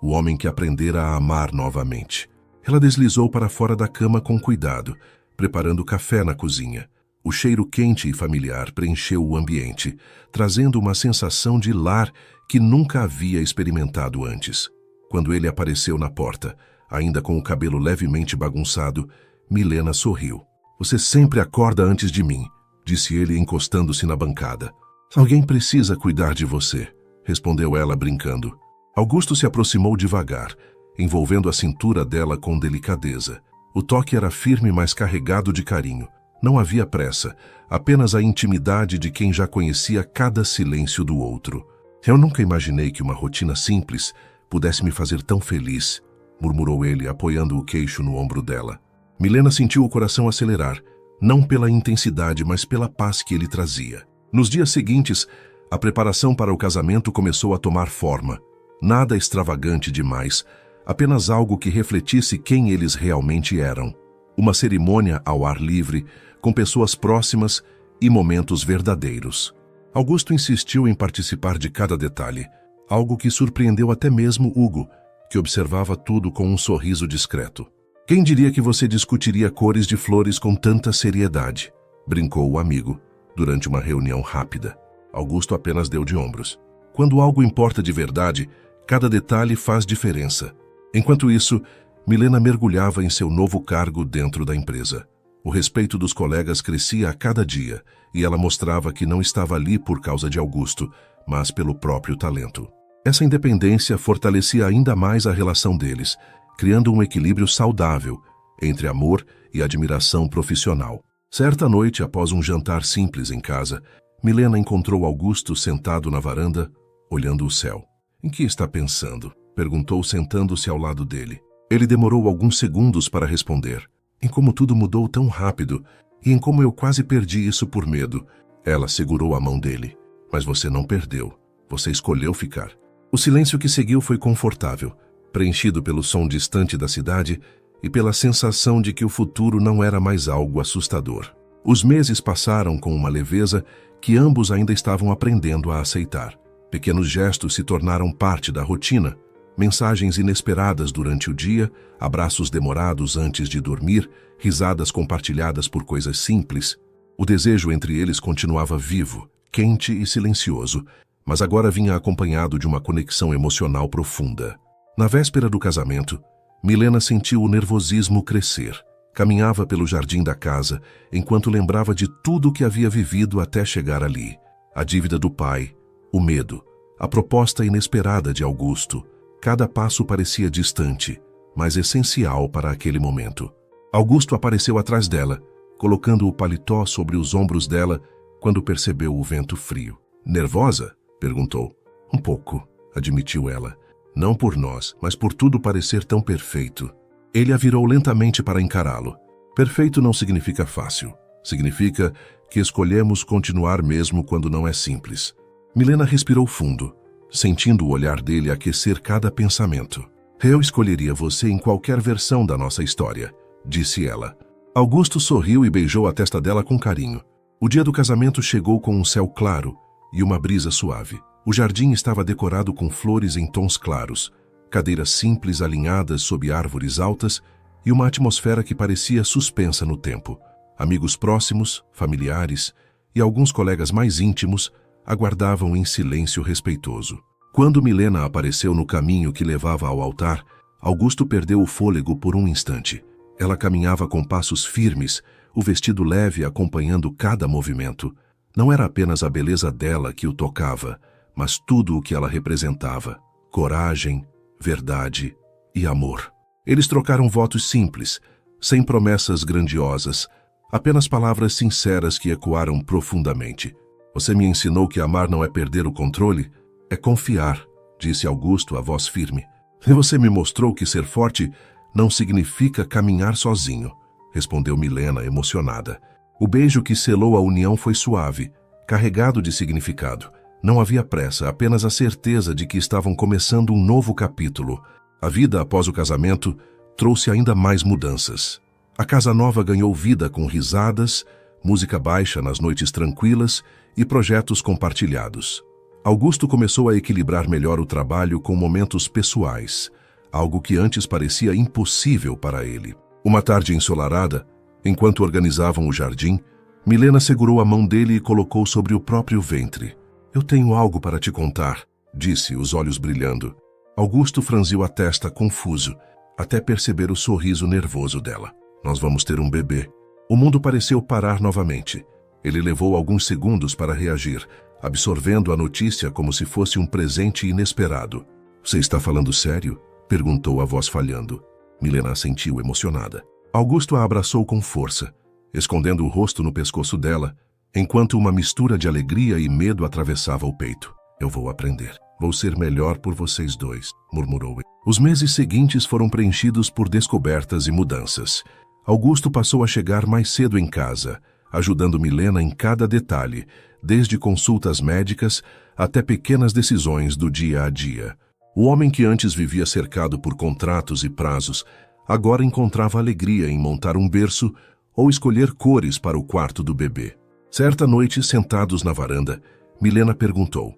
Speaker 1: o homem que aprendera a amar novamente. Ela deslizou para fora da cama com cuidado, preparando café na cozinha. O cheiro quente e familiar preencheu o ambiente, trazendo uma sensação de lar que nunca havia experimentado antes. Quando ele apareceu na porta, ainda com o cabelo levemente bagunçado, Milena sorriu. "Você sempre acorda antes de mim", disse ele encostando-se na bancada. "Alguém precisa cuidar de você", respondeu ela brincando. Augusto se aproximou devagar, envolvendo a cintura dela com delicadeza. O toque era firme, mas carregado de carinho. Não havia pressa, apenas a intimidade de quem já conhecia cada silêncio do outro. "Eu nunca imaginei que uma rotina simples pudesse me fazer tão feliz", murmurou ele, apoiando o queixo no ombro dela. Milena sentiu o coração acelerar, não pela intensidade, mas pela paz que ele trazia. Nos dias seguintes, a preparação para o casamento começou a tomar forma. Nada extravagante demais, apenas algo que refletisse quem eles realmente eram. Uma cerimônia ao ar livre, com pessoas próximas e momentos verdadeiros. Augusto insistiu em participar de cada detalhe, algo que surpreendeu até mesmo Hugo, que observava tudo com um sorriso discreto. "Quem diria que você discutiria cores de flores com tanta seriedade?", brincou o amigo, durante uma reunião rápida. Augusto apenas deu de ombros. Quando algo importa de verdade, cada detalhe faz diferença. Enquanto isso, Milena mergulhava em seu novo cargo dentro da empresa. O respeito dos colegas crescia a cada dia, e ela mostrava que não estava ali por causa de Augusto, mas pelo próprio talento. Essa independência fortalecia ainda mais a relação deles, criando um equilíbrio saudável entre amor e admiração profissional. Certa noite, após um jantar simples em casa, Milena encontrou Augusto sentado na varanda, olhando o céu. "Em que está pensando?", perguntou sentando-se ao lado dele. Ele demorou alguns segundos para responder. "Em como tudo mudou tão rápido e em como eu quase perdi isso por medo." Ela segurou a mão dele. "Mas você não perdeu. Você escolheu ficar." O silêncio que seguiu foi confortável, preenchido pelo som distante da cidade e pela sensação de que o futuro não era mais algo assustador. Os meses passaram com uma leveza que ambos ainda estavam aprendendo a aceitar. Pequenos gestos se tornaram parte da rotina, mensagens inesperadas durante o dia, abraços demorados antes de dormir, risadas compartilhadas por coisas simples. O desejo entre eles continuava vivo, quente e silencioso, mas agora vinha acompanhado de uma conexão emocional profunda. Na véspera do casamento, Milena sentiu o nervosismo crescer. Caminhava pelo jardim da casa, enquanto lembrava de tudo o que havia vivido até chegar ali. A dívida do pai, o medo, a proposta inesperada de Augusto. Cada passo parecia distante, mas essencial para aquele momento. Augusto apareceu atrás dela, colocando o paletó sobre os ombros dela quando percebeu o vento frio. "Nervosa?", perguntou. "Um pouco", admitiu ela. "Não por nós, mas por tudo parecer tão perfeito." Ele a virou lentamente para encará-lo. Perfeito não significa fácil. Significa que escolhemos continuar mesmo quando não é simples. Milena respirou fundo, sentindo o olhar dele aquecer cada pensamento. "Eu escolheria você em qualquer versão da nossa história", disse ela. Augusto sorriu e beijou a testa dela com carinho. O dia do casamento chegou com um céu claro e uma brisa suave. O jardim estava decorado com flores em tons claros, cadeiras simples alinhadas sob árvores altas e uma atmosfera que parecia suspensa no tempo. Amigos próximos, familiares e alguns colegas mais íntimos aguardavam em silêncio respeitoso. Quando Milena apareceu no caminho que levava ao altar, Augusto perdeu o fôlego por um instante. Ela caminhava com passos firmes, o vestido leve acompanhando cada movimento. Não era apenas a beleza dela que o tocava, mas tudo o que ela representava: coragem, verdade e amor. Eles trocaram votos simples, sem promessas grandiosas, apenas palavras sinceras que ecoaram profundamente. Você me ensinou que amar não é perder o controle, é confiar, disse Augusto, a voz firme. E você me mostrou que ser forte não significa caminhar sozinho, respondeu Milena, emocionada. O beijo que selou a união foi suave, carregado de significado. Não havia pressa, apenas a certeza de que estavam começando um novo capítulo. A vida após o casamento trouxe ainda mais mudanças. A casa nova ganhou vida com risadas, música baixa nas noites tranquilas e projetos compartilhados. Augusto começou a equilibrar melhor o trabalho com momentos pessoais, algo que antes parecia impossível para ele. Uma tarde ensolarada, enquanto organizavam o jardim, Milena segurou a mão dele e colocou sobre o próprio ventre. Eu tenho algo para te contar, disse, os olhos brilhando. Augusto franziu a testa confuso, até perceber o sorriso nervoso dela. Nós vamos ter um bebê. O mundo pareceu parar novamente. Ele levou alguns segundos para reagir, absorvendo a notícia como se fosse um presente inesperado. Você está falando sério? Perguntou a voz falhando. Milena assentiu, emocionada. Augusto a abraçou com força, escondendo o rosto no pescoço dela, enquanto uma mistura de alegria e medo atravessava o peito. Eu vou aprender. Vou ser melhor por vocês dois, murmurou ele. Os meses seguintes foram preenchidos por descobertas e mudanças. Augusto passou a chegar mais cedo em casa, ajudando Milena em cada detalhe, desde consultas médicas até pequenas decisões do dia a dia. O homem que antes vivia cercado por contratos e prazos, agora encontrava alegria em montar um berço ou escolher cores para o quarto do bebê. Certa noite, sentados na varanda, Milena perguntou: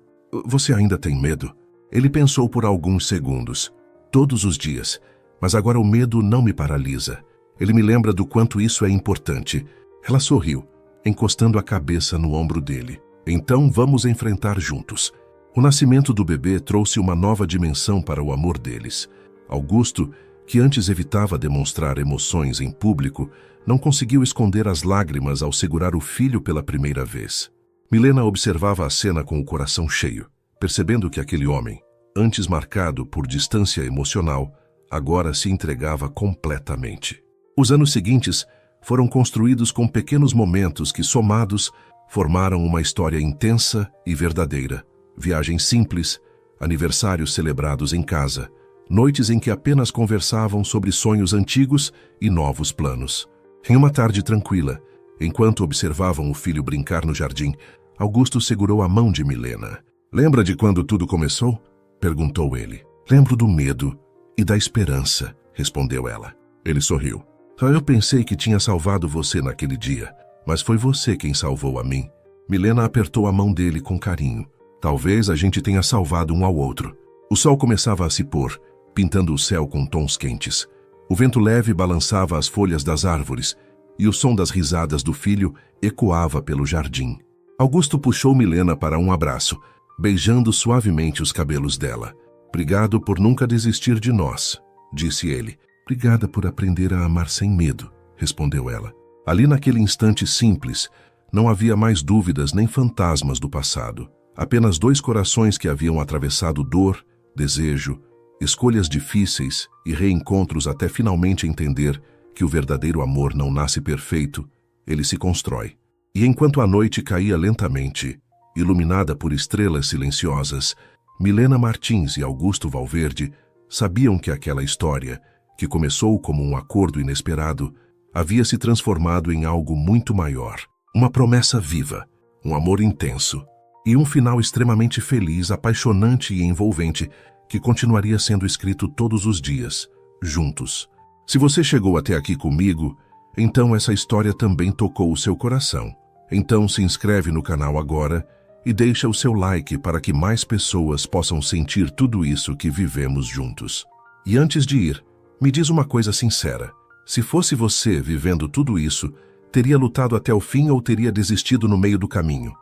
Speaker 1: Você ainda tem medo? Ele pensou por alguns segundos. Todos os dias. Mas agora o medo não me paralisa. Ele me lembra do quanto isso é importante. Ela sorriu, encostando a cabeça no ombro dele. Então vamos enfrentar juntos. O nascimento do bebê trouxe uma nova dimensão para o amor deles. Augusto, que antes evitava demonstrar emoções em público, não conseguiu esconder as lágrimas ao segurar o filho pela primeira vez. Milena observava a cena com o coração cheio, percebendo que aquele homem, antes marcado por distância emocional, agora se entregava completamente. Os anos seguintes foram construídos com pequenos momentos que, somados, formaram uma história intensa e verdadeira. Viagens simples, aniversários celebrados em casa, noites em que apenas conversavam sobre sonhos antigos e novos planos. Em uma tarde tranquila, enquanto observavam o filho brincar no jardim, Augusto segurou a mão de Milena. Lembra de quando tudo começou? Perguntou ele. Lembro do medo e da esperança, respondeu ela. Ele sorriu. Eu pensei que tinha salvado você naquele dia, mas foi você quem salvou a mim. Milena apertou a mão dele com carinho. Talvez a gente tenha salvado um ao outro. O sol começava a se pôr, pintando o céu com tons quentes. O vento leve balançava as folhas das árvores e o som das risadas do filho ecoava pelo jardim. Augusto puxou Milena para um abraço, beijando suavemente os cabelos dela. Obrigado por nunca desistir de nós, disse ele. Obrigada por aprender a amar sem medo, respondeu ela. Ali naquele instante simples, não havia mais dúvidas nem fantasmas do passado. Apenas dois corações que haviam atravessado dor, desejo, escolhas difíceis e reencontros até finalmente entender que o verdadeiro amor não nasce perfeito, ele se constrói. E enquanto a noite caía lentamente, iluminada por estrelas silenciosas, Milena Martins e Augusto Valverde sabiam que aquela história, que começou como um acordo inesperado, havia se transformado em algo muito maior. Uma promessa viva, um amor intenso e um final extremamente feliz, apaixonante e envolvente que continuaria sendo escrito todos os dias, juntos. Se você chegou até aqui comigo, então essa história também tocou o seu coração. Então se inscreve no canal agora e deixa o seu like para que mais pessoas possam sentir tudo isso que vivemos juntos. E antes de ir, me diz uma coisa sincera. Se fosse você vivendo tudo isso, Teria lutado até o fim ou teria desistido no meio do caminho?